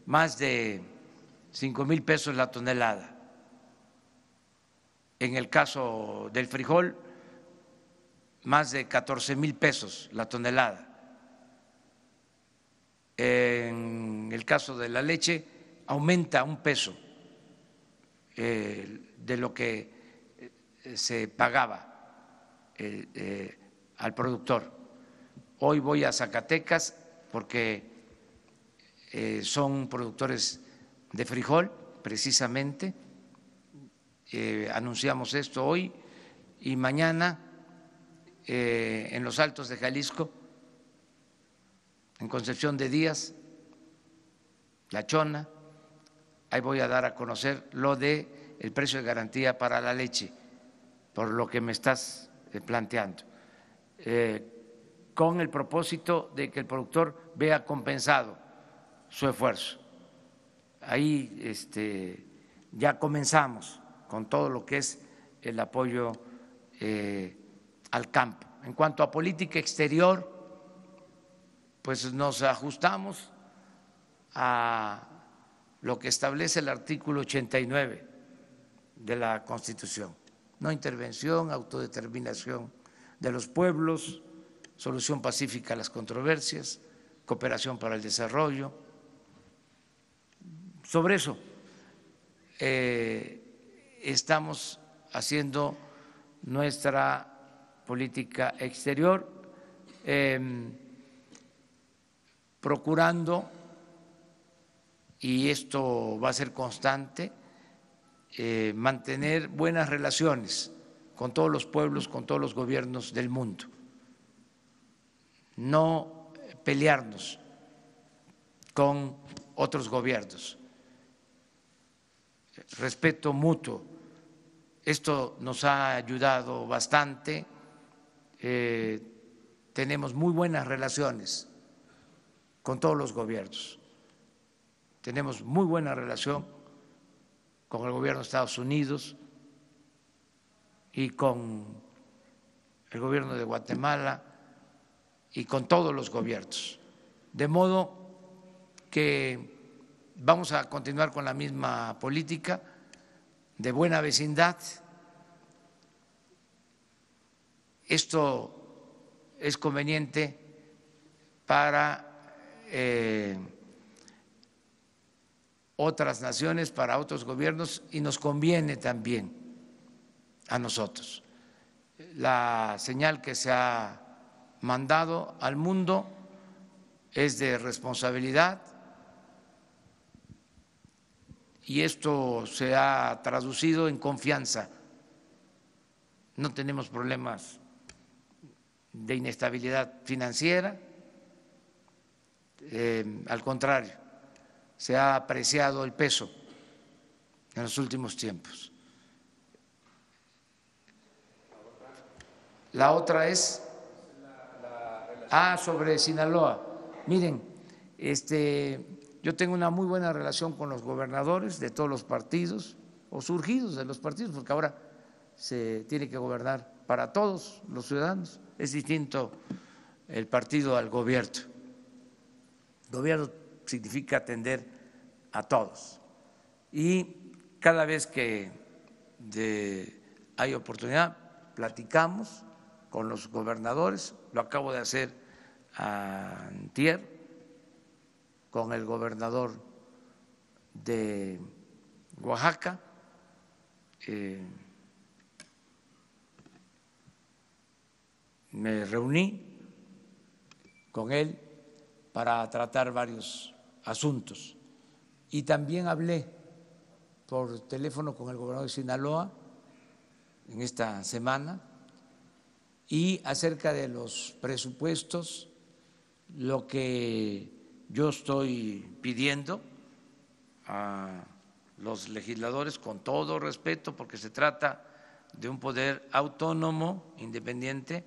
más de 5,000 pesos la tonelada. En el caso del frijol, más de 14,000 pesos la tonelada. En el caso de la leche, aumenta 1 peso de lo que se pagaba al productor. Hoy voy a Zacatecas porque son productores de frijol, precisamente. Anunciamos esto hoy y mañana en los Altos de Jalisco, en Concepción de Díaz, La Chona. Ahí voy a dar a conocer lo de el precio de garantía para la leche, por lo que me estás planteando, con el propósito de que el productor vea compensado su esfuerzo. Ahí ya comenzamos con todo lo que es el apoyo al campo. En cuanto a política exterior, pues nos ajustamos a lo que establece el artículo 89 de la Constitución: no intervención, autodeterminación de los pueblos, solución pacífica a las controversias, cooperación para el desarrollo. Sobre eso estamos haciendo nuestra política exterior, procurando, y esto va a ser constante, mantener buenas relaciones con todos los pueblos, con todos los gobiernos del mundo, no pelearnos con otros gobiernos, respeto mutuo. Esto nos ha ayudado bastante, tenemos muy buenas relaciones con todos los gobiernos. Tenemos muy buena relación con el gobierno de Estados Unidos y con el gobierno de Guatemala y con todos los gobiernos. De modo que vamos a continuar con la misma política de buena vecindad. Esto es conveniente para otras naciones, para otros gobiernos, y nos conviene también a nosotros. La señal que se ha mandado al mundo es de responsabilidad, y esto se ha traducido en confianza. No tenemos problemas de inestabilidad financiera, al contrario, se ha apreciado el peso en los últimos tiempos. La otra es sobre Sinaloa. Miren, yo tengo una muy buena relación con los gobernadores de todos los partidos, o surgidos de los partidos, porque ahora se tiene que gobernar para todos los ciudadanos. Es distinto el partido al gobierno. Gobierno significa atender a todos, y cada vez que hay oportunidad platicamos con los gobernadores. Lo acabo de hacer antier con el gobernador de Oaxaca, me reuní con él para tratar varios asuntos, y también hablé por teléfono con el gobernador de Sinaloa en esta semana, y acerca de los presupuestos, lo que yo estoy pidiendo a los legisladores, con todo respeto, porque se trata de un poder autónomo, independiente,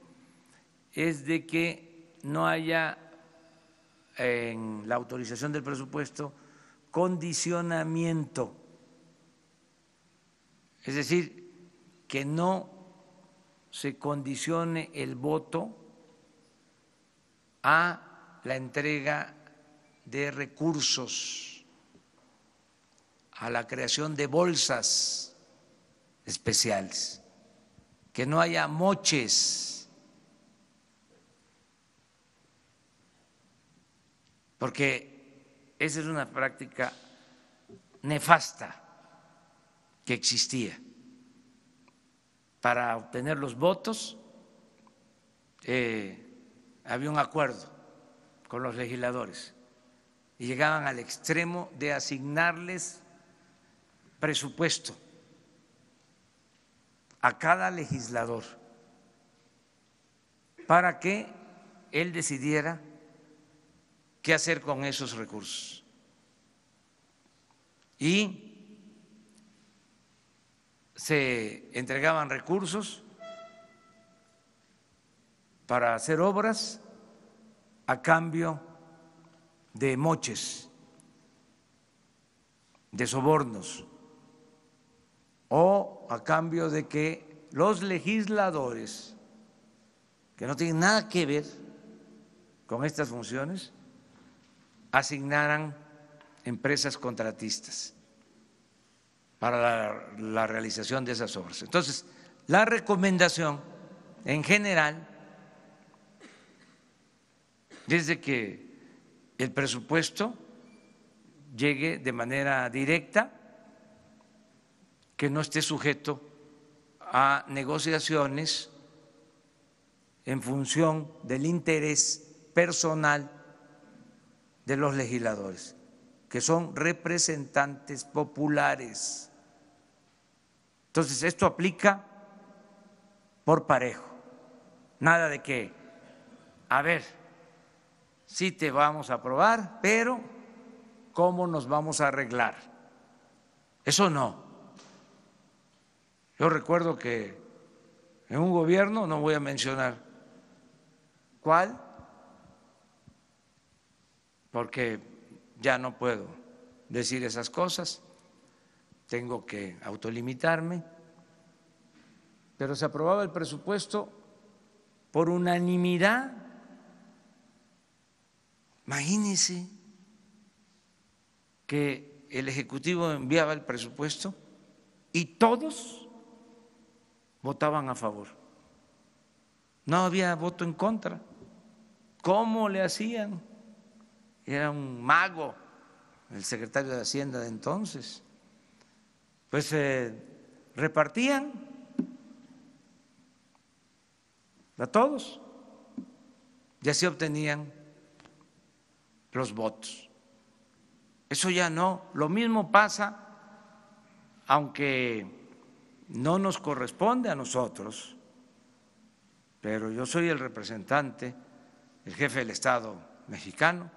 es de que no haya en la autorización del presupuesto condicionamiento, es decir, que no se condicione el voto a la entrega de recursos, a la creación de bolsas especiales, que no haya moches, porque esa es una práctica nefasta que existía. Para obtener los votos había un acuerdo con los legisladores y llegaban al extremo de asignarles presupuesto a cada legislador para que él decidiera qué hacer con esos recursos. y se entregaban recursos para hacer obras a cambio de moches, de sobornos, o a cambio de que los legisladores, que no tienen nada que ver con estas funciones, asignaran empresas contratistas para la realización de esas obras. Entonces, la recomendación en general es de que el presupuesto llegue de manera directa, que no esté sujeto a negociaciones en función del interés personal de los legisladores, que son representantes populares. Entonces, esto aplica por parejo, nada de que, a ver, sí te vamos a aprobar, pero ¿cómo nos vamos a arreglar? Eso no. Yo recuerdo que en un gobierno, no voy a mencionar cuál, porque ya no puedo decir esas cosas, tengo que autolimitarme, pero se aprobaba el presupuesto por unanimidad. Imagínense que el Ejecutivo enviaba el presupuesto y todos votaban a favor. No había voto en contra. ¿Cómo le hacían? Era un mago el secretario de Hacienda de entonces. Pues repartían a todos y así obtenían los votos. Eso ya no. Lo mismo pasa, aunque no nos corresponde a nosotros, pero yo soy el representante, el jefe del Estado mexicano,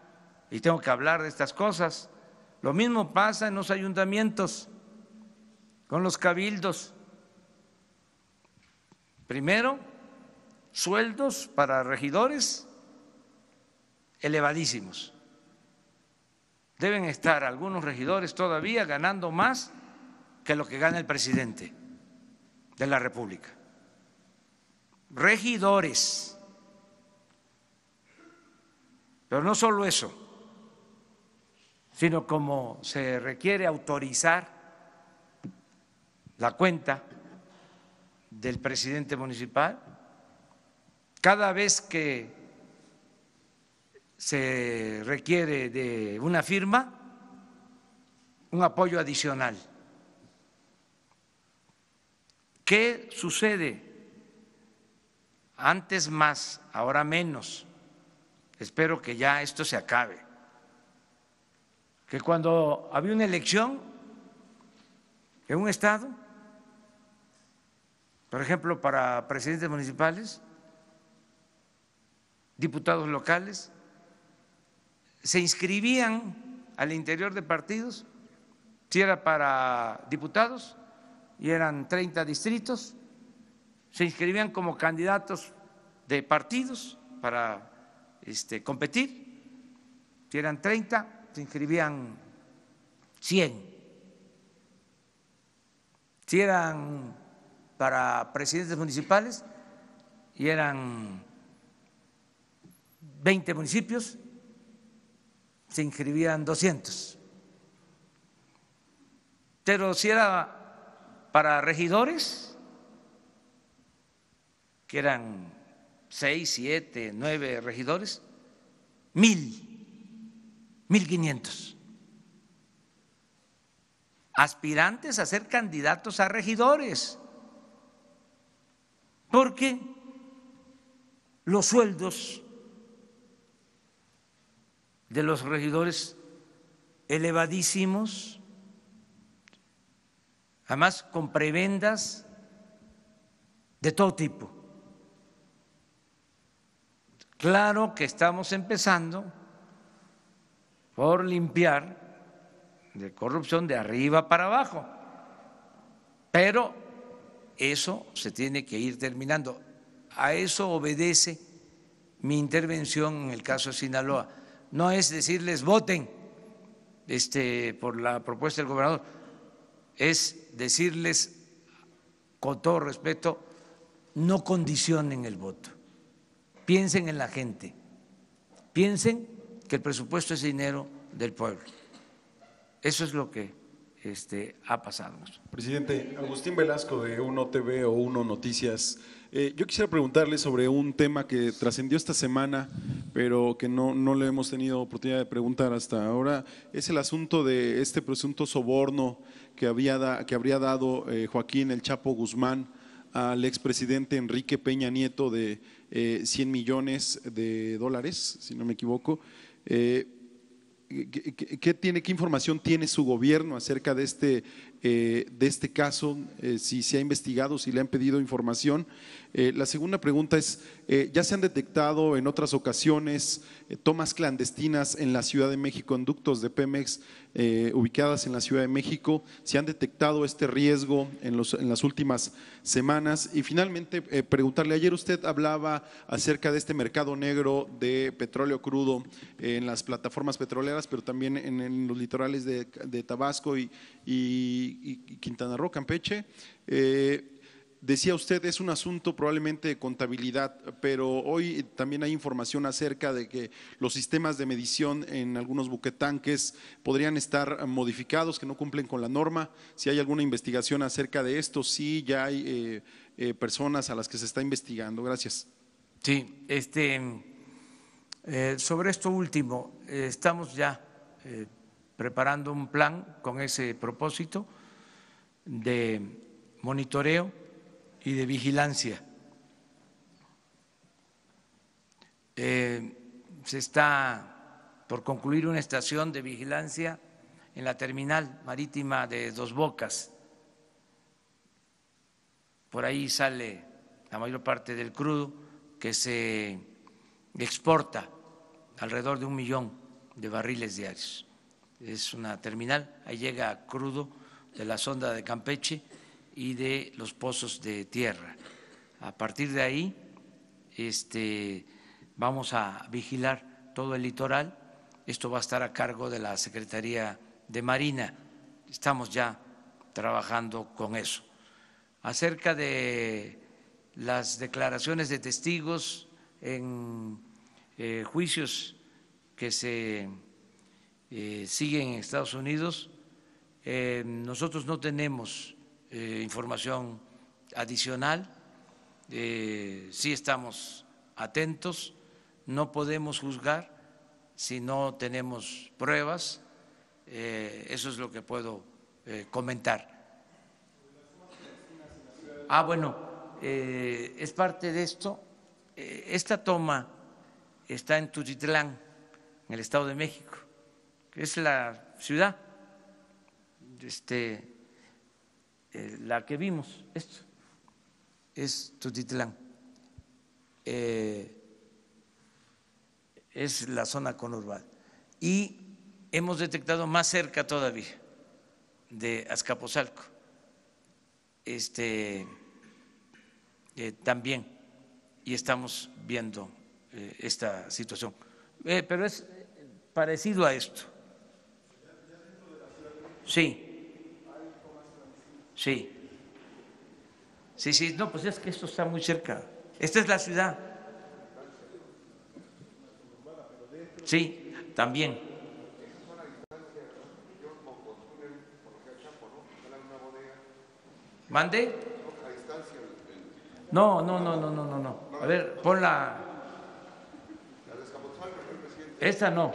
y tengo que hablar de estas cosas. Lo mismo pasa en los ayuntamientos, con los cabildos. Primero, sueldos para regidores elevadísimos. Deben estar algunos regidores todavía ganando más que lo que gana el presidente de la República. Regidores. Pero no solo eso, sino como se requiere autorizar la cuenta del presidente municipal, cada vez que se requiere de una firma, un apoyo adicional. ¿Qué sucede? Antes más, ahora menos. Espero que ya esto se acabe. Que cuando había una elección en un estado, por ejemplo, para presidentes municipales, diputados locales, se inscribían al interior de partidos, si era para diputados y eran 30 distritos, se inscribían como candidatos de partidos para competir, si eran 30, se inscribían 100, si eran para presidentes municipales y eran 20 municipios, se inscribían 200. Pero si era para regidores, que eran 6, 7, 9 regidores, 1,500 aspirantes a ser candidatos a regidores, porque los sueldos de los regidores elevadísimos, además con prebendas de todo tipo. Claro que estamos empezando por limpiar de corrupción de arriba para abajo. Pero eso se tiene que ir terminando. A eso obedece mi intervención en el caso de Sinaloa. No es decirles voten por la propuesta del gobernador, es decirles con todo respeto, no condicionen el voto, piensen en la gente, piensen que el presupuesto es dinero del pueblo. Eso es lo que ha pasado. Presidente, Agustín Velasco de Uno TV o Uno Noticias. Yo quisiera preguntarle sobre un tema que trascendió esta semana, pero que no le hemos tenido oportunidad de preguntar hasta ahora. Es el asunto de este presunto soborno que habría dado Joaquín El Chapo Guzmán al expresidente Enrique Peña Nieto de 100 millones de dólares, si no me equivoco. ¿Qué información tiene su gobierno acerca de este caso? Si se ha investigado, si le han pedido información. La segunda pregunta es, ¿ya se han detectado en otras ocasiones tomas clandestinas en la Ciudad de México, en ductos de Pemex ubicadas en la Ciudad de México? ¿Se han detectado este riesgo en las últimas semanas? Y finalmente, preguntarle, ayer usted hablaba acerca de este mercado negro de petróleo crudo en las plataformas petroleras, pero también en los litorales de Tabasco y Quintana Roo, Campeche. Decía usted, es un asunto probablemente de contabilidad, pero hoy también hay información acerca de que los sistemas de medición en algunos buquetanques podrían estar modificados, que no cumplen con la norma. Si hay alguna investigación acerca de esto, sí, ya hay personas a las que se está investigando. Gracias. Sí, sobre esto último, estamos ya preparando un plan con ese propósito de monitoreo y de vigilancia. Se está por concluir una estación de vigilancia en la terminal marítima de Dos Bocas. Por ahí sale la mayor parte del crudo que se exporta, alrededor de 1 millón de barriles diarios. Es una terminal, ahí llega crudo de la sonda de Campeche y de los pozos de tierra. A partir de ahí vamos a vigilar todo el litoral. Esto va a estar a cargo de la Secretaría de Marina. Estamos ya trabajando con eso. Acerca de las declaraciones de testigos en juicios que se siguen en Estados Unidos, nosotros no tenemos información adicional, sí estamos atentos, no podemos juzgar si no tenemos pruebas, eso es lo que puedo comentar. Bueno, es parte de esto. Esta toma está en Tutitlán, en el Estado de México, que es la ciudad la que vimos, esto es Tutitlán, es la zona conurbada, y hemos detectado más cerca todavía de Azcapotzalco también, y estamos viendo esta situación, pero es parecido a esto. Sí. Sí, no, pues es que esto está muy cerca. Esta es la ciudad. Sí, también. ¿Mande? No. A ver, ponla. Esta no.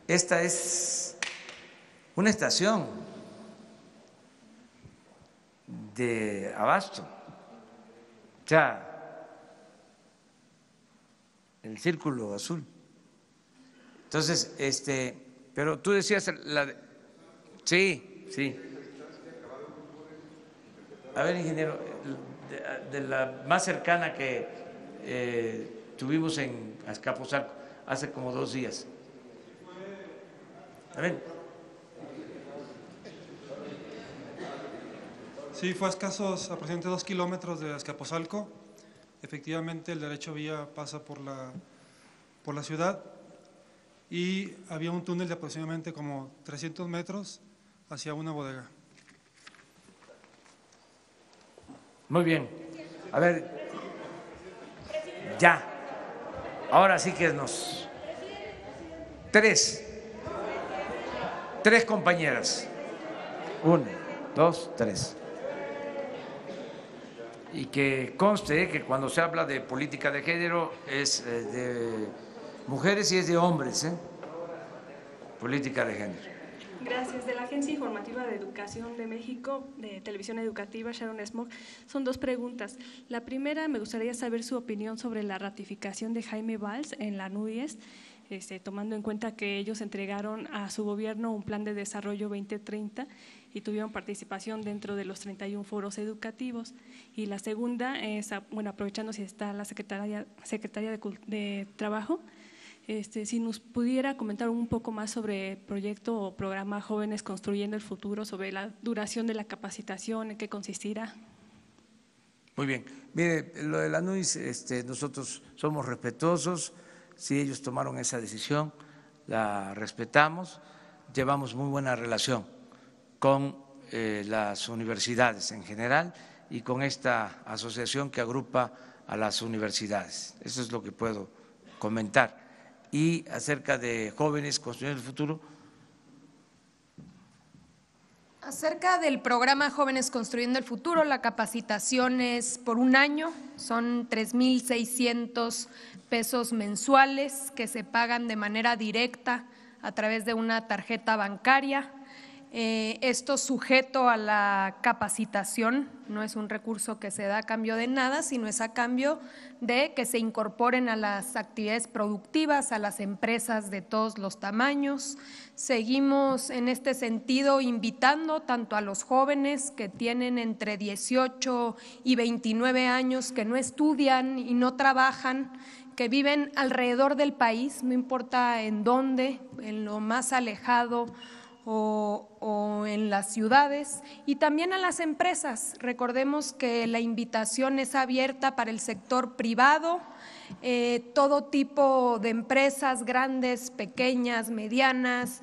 Esta es una estación de abasto, o sea, el círculo azul. Entonces, pero tú decías sí. A ver, ingeniero, de la más cercana que tuvimos en Azcapotzalco hace como 2 días. A ver. Sí, fue a escasos aproximadamente 2 kilómetros de Azcapotzalco. Efectivamente, el derecho vía pasa por la ciudad y había un túnel de aproximadamente como 300 metros hacia una bodega. Muy bien. A ver, ya. Ahora sí que nos… Tres compañeras. 1, 2, 3. Y que conste que cuando se habla de política de género es de mujeres y es de hombres, política de género. Gracias. De la Agencia Informativa de Educación de México, de Televisión Educativa, Sharon Smock. Son 2 preguntas. La primera, me gustaría saber su opinión sobre la ratificación de Jaime Valls en la NUYES, tomando en cuenta que ellos entregaron a su gobierno un plan de desarrollo 2030 y tuvieron participación dentro de los 31 foros educativos. Y la segunda es, bueno, aprovechando si está la Secretaría de Trabajo, si nos pudiera comentar un poco más sobre el proyecto o programa Jóvenes Construyendo el Futuro, sobre la duración de la capacitación, en qué consistirá. Muy bien. Mire, lo de la NUYS, nosotros somos respetuosos. Si ellos tomaron esa decisión, la respetamos. Llevamos muy buena relación con las universidades en general y con esta asociación que agrupa a las universidades. Eso es lo que puedo comentar. Y acerca de Jóvenes Construyendo el Futuro. Acerca del programa Jóvenes Construyendo el Futuro, la capacitación es por 1 año, son 3,600 pesos mensuales que se pagan de manera directa a través de una tarjeta bancaria. Esto sujeto a la capacitación, no es un recurso que se da a cambio de nada, sino es a cambio de que se incorporen a las actividades productivas, a las empresas de todos los tamaños. Seguimos en este sentido invitando tanto a los jóvenes que tienen entre 18 y 29 años, que no estudian y no trabajan, que viven alrededor del país, no importa en dónde, en lo más alejado o en las ciudades, y también a las empresas. Recordemos que la invitación es abierta para el sector privado, todo tipo de empresas, grandes, pequeñas, medianas,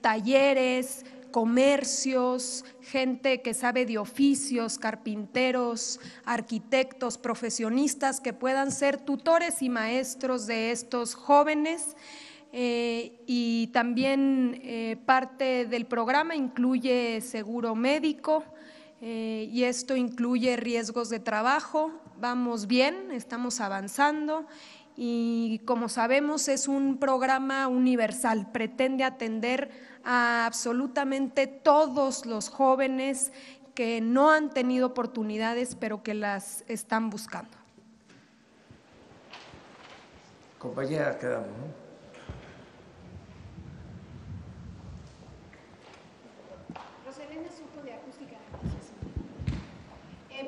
talleres, comercios, gente que sabe de oficios, carpinteros, arquitectos, profesionistas que puedan ser tutores y maestros de estos jóvenes. Y también parte del programa incluye seguro médico y esto incluye riesgos de trabajo. Vamos bien, estamos avanzando y como sabemos es un programa universal, pretende atender a absolutamente todos los jóvenes que no han tenido oportunidades pero que las están buscando. Compañera, quedamos, ¿no?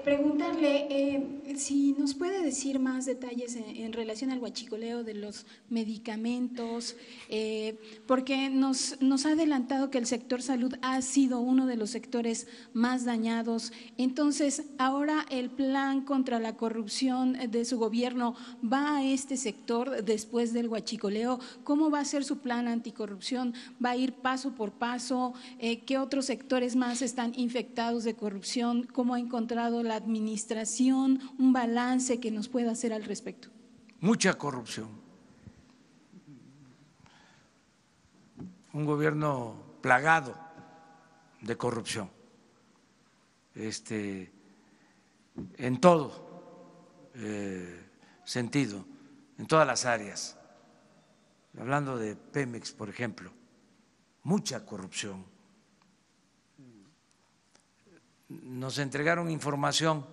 Preguntarle si nos puede decir más detalles en relación al huachicoleo de los medicamentos, porque nos ha adelantado que el sector salud ha sido uno de los sectores más dañados. Entonces, ahora el plan contra la corrupción de su gobierno va a este sector después del huachicoleo. ¿Cómo va a ser su plan anticorrupción? ¿Va a ir paso por paso? ¿Qué otros sectores más están infectados de corrupción? ¿Cómo ha encontrado la administración un balance que nos pueda hacer al respecto? Mucha corrupción. Un gobierno plagado de corrupción. En todo sentido, en todas las áreas. Hablando de Pemex, por ejemplo, mucha corrupción. Nos entregaron información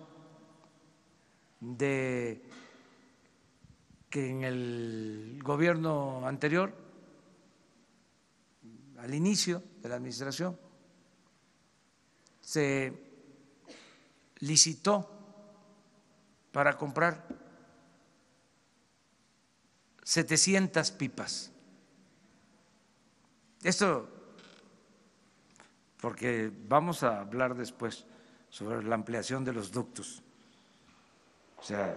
de que en el gobierno anterior, al inicio de la administración, se licitó para comprar 700 pipas. Esto porque vamos a hablar después sobre la ampliación de los ductos. O sea,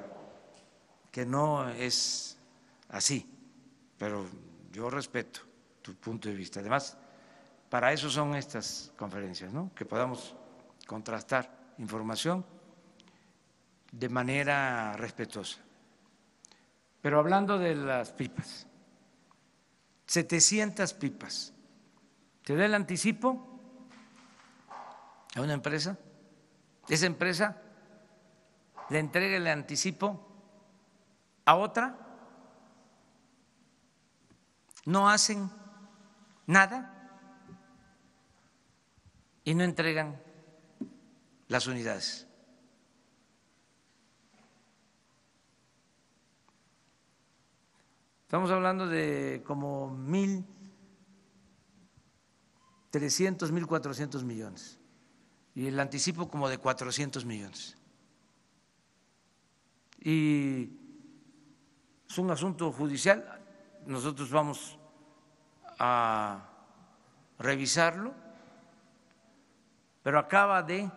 que no es así, pero yo respeto tu punto de vista. Además, para eso son estas conferencias, ¿no? Que podamos contrastar información de manera respetuosa. Pero hablando de las pipas, 700 pipas. ¿Te da el anticipo a una empresa? Esa empresa le entrega el anticipo a otra, no hacen nada y no entregan las unidades. Estamos hablando de como 1.300, 1.400 millones y el anticipo como de 400 millones. Y es un asunto judicial, nosotros vamos a revisarlo, pero acaba de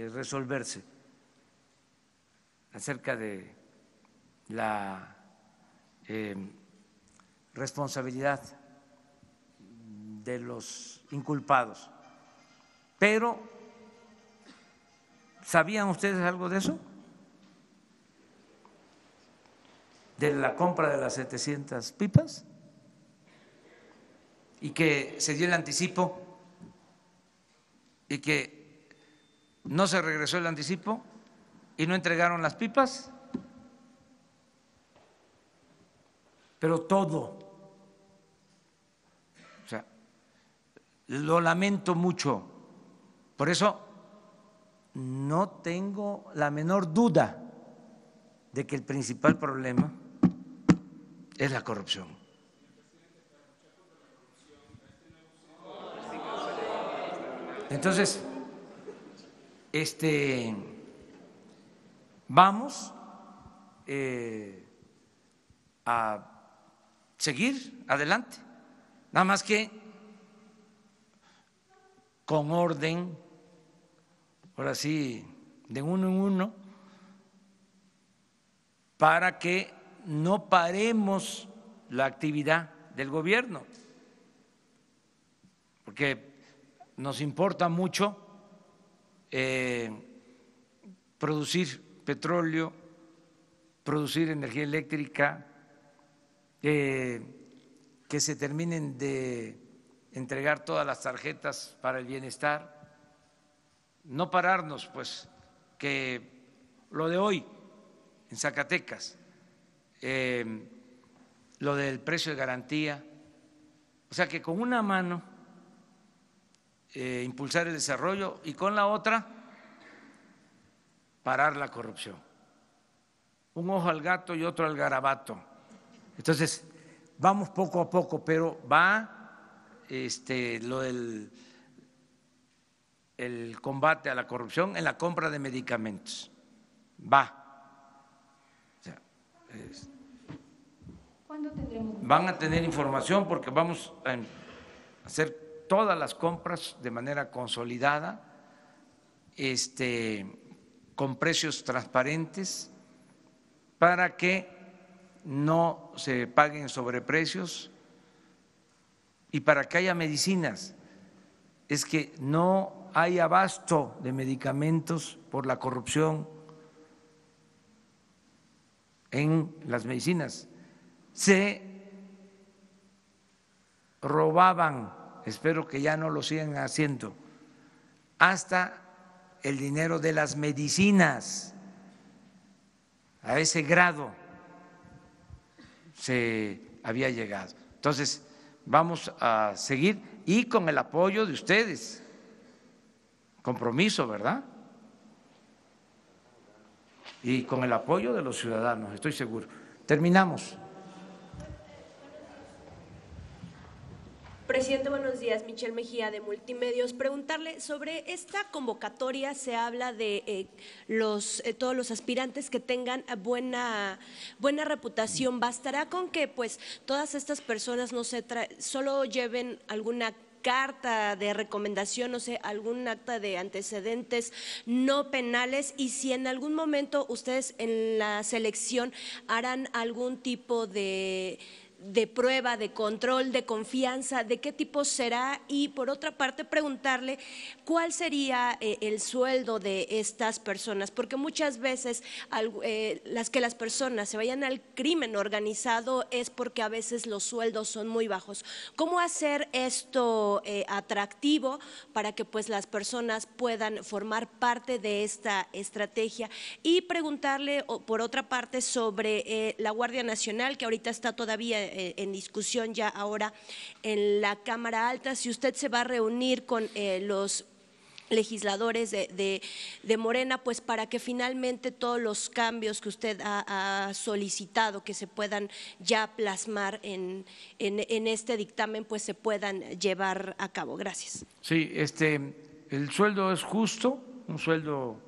resolverse acerca de la responsabilidad de los inculpados. Pero, ¿sabían ustedes algo de eso? De la compra de las 700 pipas y que se dio el anticipo y que no se regresó el anticipo y no entregaron las pipas, pero todo, o sea, lo lamento mucho, por eso no tengo la menor duda de que el principal problema es la corrupción. Entonces, vamos a seguir adelante, nada más que con orden, ahora sí, de uno en uno, para que no paremos la actividad del gobierno, porque nos importa mucho producir petróleo, producir energía eléctrica, que se terminen de entregar todas las tarjetas para el bienestar, no pararnos, pues, que lo de hoy en Zacatecas, lo del precio de garantía, o sea que con una mano impulsar el desarrollo y con la otra parar la corrupción. Un ojo al gato y otro al garabato. Entonces, vamos poco a poco, pero va lo del el combate a la corrupción en la compra de medicamentos. Va. O sea, ¿Cuándo tendremos? Van a tener información porque vamos a hacer todas las compras de manera consolidada, con precios transparentes, para que no se paguen sobreprecios y para que haya medicinas. Es que no hay abasto de medicamentos por la corrupción en las medicinas. Se robaban, espero que ya no lo sigan haciendo, hasta el dinero de las medicinas. A ese grado se había llegado. Entonces, vamos a seguir y con el apoyo de ustedes. Compromiso, ¿verdad? Y con el apoyo de los ciudadanos, estoy seguro. Terminamos. Presidente, buenos días. Michelle Mejía, de Multimedios. Preguntarle sobre esta convocatoria. Se habla de todos los aspirantes que tengan buena reputación. ¿Bastará con que pues todas estas personas solo lleven alguna carta de recomendación, no sé, algún acta de antecedentes no penales, y si en algún momento ustedes en la selección harán algún tipo de prueba, de control, de confianza, de qué tipo será. Y por otra parte preguntarle cuál sería el sueldo de estas personas, porque muchas veces las personas se vayan al crimen organizado es porque a veces los sueldos son muy bajos. ¿Cómo hacer esto atractivo para que pues las personas puedan formar parte de esta estrategia? Y preguntarle por otra parte sobre la Guardia Nacional, que ahorita está todavía en discusión ya ahora en la Cámara Alta, si usted se va a reunir con los legisladores de Morena, pues para que finalmente todos los cambios que usted ha solicitado que se puedan ya plasmar en este dictamen, pues se puedan llevar a cabo. Gracias. Sí, el sueldo es justo, un sueldo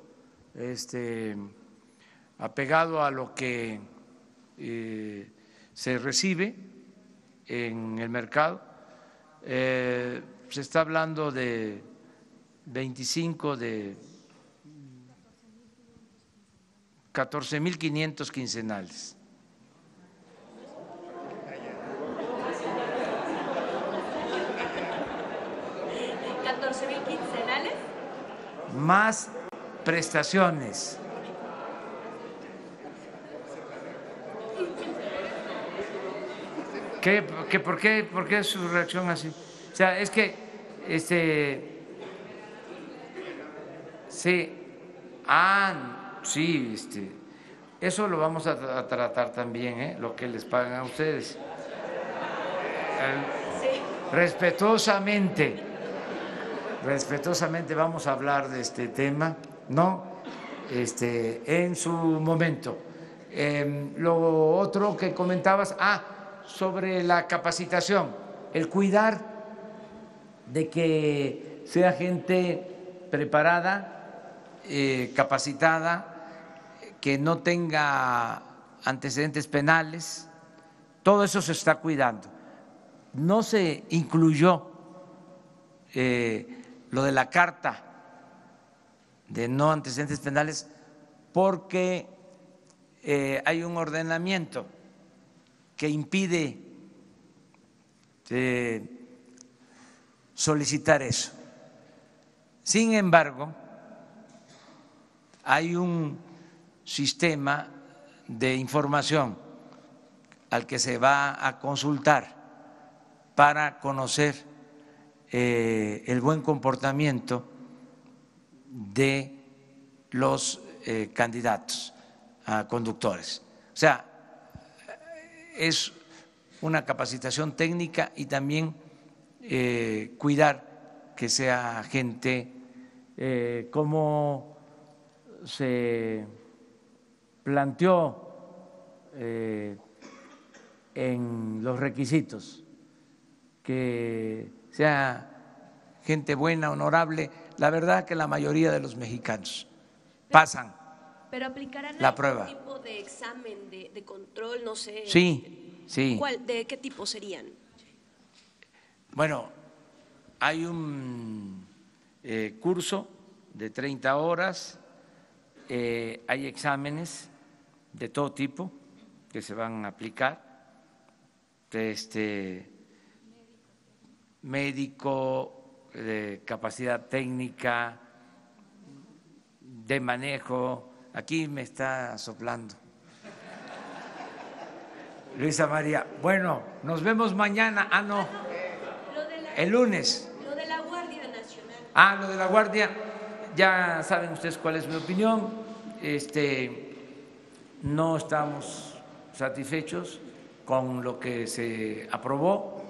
apegado a lo que se recibe en el mercado. Se está hablando de 25, de 14,500 quincenales. ¿14,000 quincenales? Más prestaciones. ¿Por qué es su reacción así? O sea, es que sí, sí, eso lo vamos a tratar también, lo que les pagan a ustedes. Respetuosamente vamos a hablar de este tema, ¿no? En su momento. Lo otro que comentabas, sobre la capacitación, el cuidar de que sea gente preparada, capacitada, que no tenga antecedentes penales, todo eso se está cuidando. No se incluyó lo de la carta de no antecedentes penales porque hay un ordenamiento que impide solicitar eso. Sin embargo, hay un sistema de información al que se va a consultar para conocer el buen comportamiento de los candidatos a conductores. O sea, es una capacitación técnica y también cuidar que sea gente como se planteó en los requisitos, que sea gente buena, honorable. La verdad que la mayoría de los mexicanos pasan ¿Pero aplicarán la algún prueba. tipo de examen, de control, no sé? Sí, sí. ¿De qué tipo serían? Bueno, hay un curso de 30 horas, hay exámenes de todo tipo que se van a aplicar, médico, de capacidad técnica, de manejo. Aquí me está soplando Luisa María. Bueno, nos vemos mañana. No, el lunes. Lo de la Guardia Nacional. Lo de la Guardia, ya saben ustedes cuál es mi opinión. No estamos satisfechos con lo que se aprobó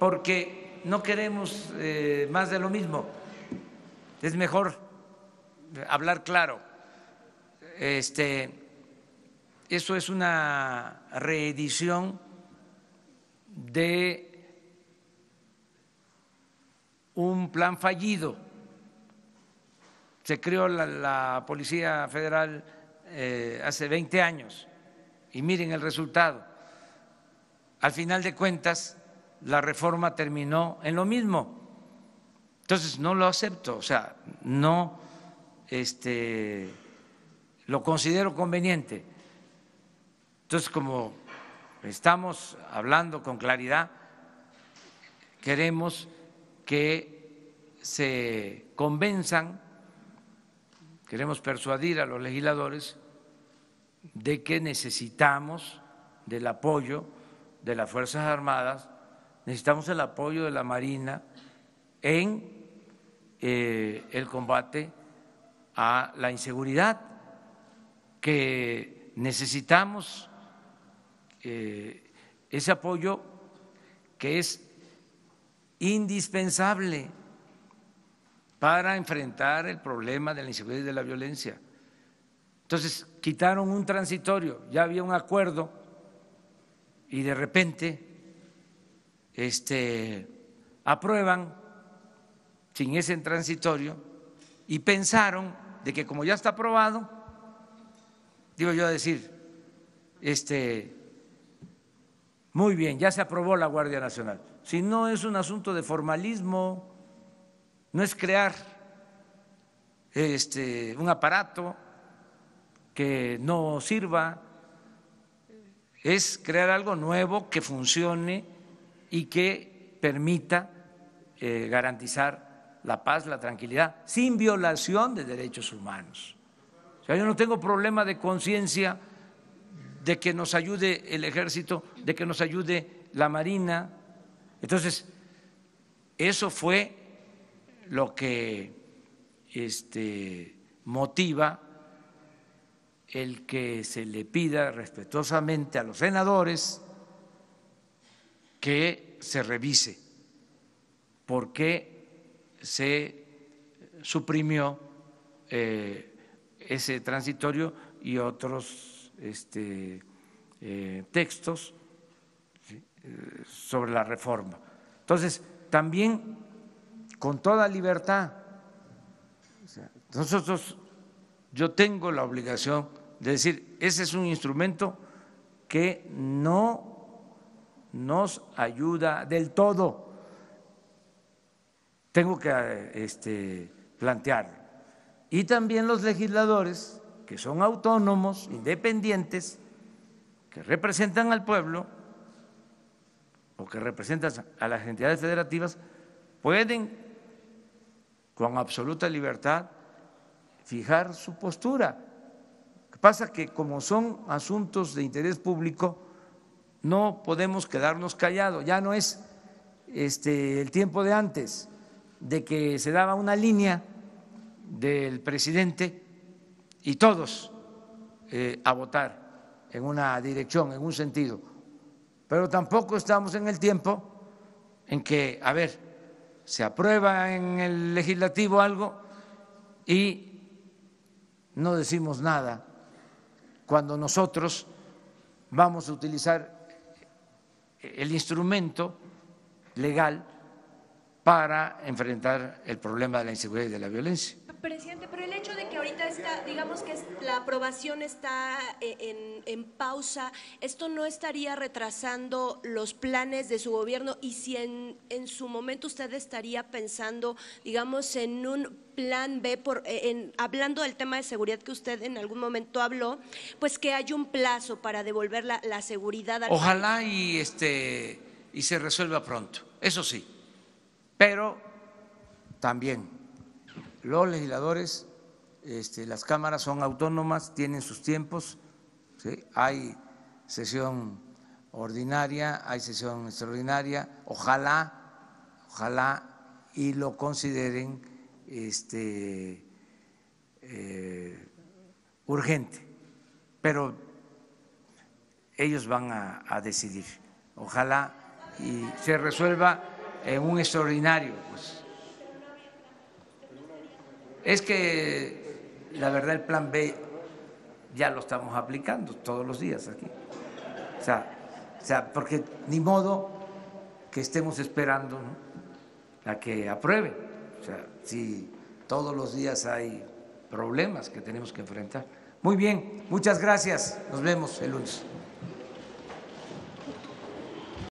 porque no queremos más de lo mismo. Es mejor hablar claro. Eso es una reedición de un plan fallido. Se creó la Policía Federal hace 20 años y miren el resultado. Al final de cuentas, la reforma terminó en lo mismo. Entonces no lo acepto, o sea, no lo considero conveniente. Entonces, como estamos hablando con claridad, queremos que se convenzan, queremos persuadir a los legisladores de que necesitamos del apoyo de las Fuerzas Armadas, necesitamos el apoyo de la Marina en el combate a la inseguridad, que necesitamos ese apoyo que es indispensable para enfrentar el problema de la inseguridad y de la violencia. Entonces, quitaron un transitorio, ya había un acuerdo y de repente aprueban sin ese transitorio y pensaron de que como ya está aprobado, digo yo a decir, muy bien, ya se aprobó la Guardia Nacional. Si no es un asunto de formalismo, no es crear un aparato que no sirva, es crear algo nuevo que funcione y que permita garantizar la paz, la tranquilidad, sin violación de derechos humanos. O sea, yo no tengo problema de conciencia de que nos ayude el Ejército, de que nos ayude la Marina. Entonces, eso fue lo que motiva el que se le pida respetuosamente a los senadores que se revise por qué se suprimió ese transitorio y otros textos sobre la reforma. Entonces, también con toda libertad, nosotros, yo tengo la obligación de decir, ese es un instrumento que no nos ayuda del todo. Tengo que plantearlo. Y también los legisladores, que son autónomos, independientes, que representan al pueblo o que representan a las entidades federativas, pueden con absoluta libertad fijar su postura. Lo que pasa es que como son asuntos de interés público, no podemos quedarnos callados. Ya no es el tiempo de antes, de que se daba una línea del presidente y todos a votar en una dirección, en un sentido. Pero tampoco estamos en el tiempo en que, a ver, se aprueba en el legislativo algo y no decimos nada cuando nosotros vamos a utilizar el instrumento legal para enfrentar el problema de la inseguridad y de la violencia. Presidente, pero el hecho de que ahorita está, digamos que la aprobación está en pausa, ¿esto no estaría retrasando los planes de su gobierno? Y si en su momento usted estaría pensando, digamos, en un plan B, hablando del tema de seguridad que usted en algún momento habló, pues que haya un plazo para devolver la seguridad al Ojalá y se resuelva pronto, eso sí, pero también los legisladores, las cámaras son autónomas, tienen sus tiempos, ¿sí? Hay sesión ordinaria, hay sesión extraordinaria, ojalá y lo consideren urgente, pero ellos van a decidir, ojalá y se resuelva en un extraordinario, pues. Es que la verdad el plan B ya lo estamos aplicando todos los días aquí. O sea, porque ni modo que estemos esperando, ¿no?, a que apruebe. O sea, si todos los días hay problemas que tenemos que enfrentar. Muy bien, muchas gracias. Nos vemos el lunes.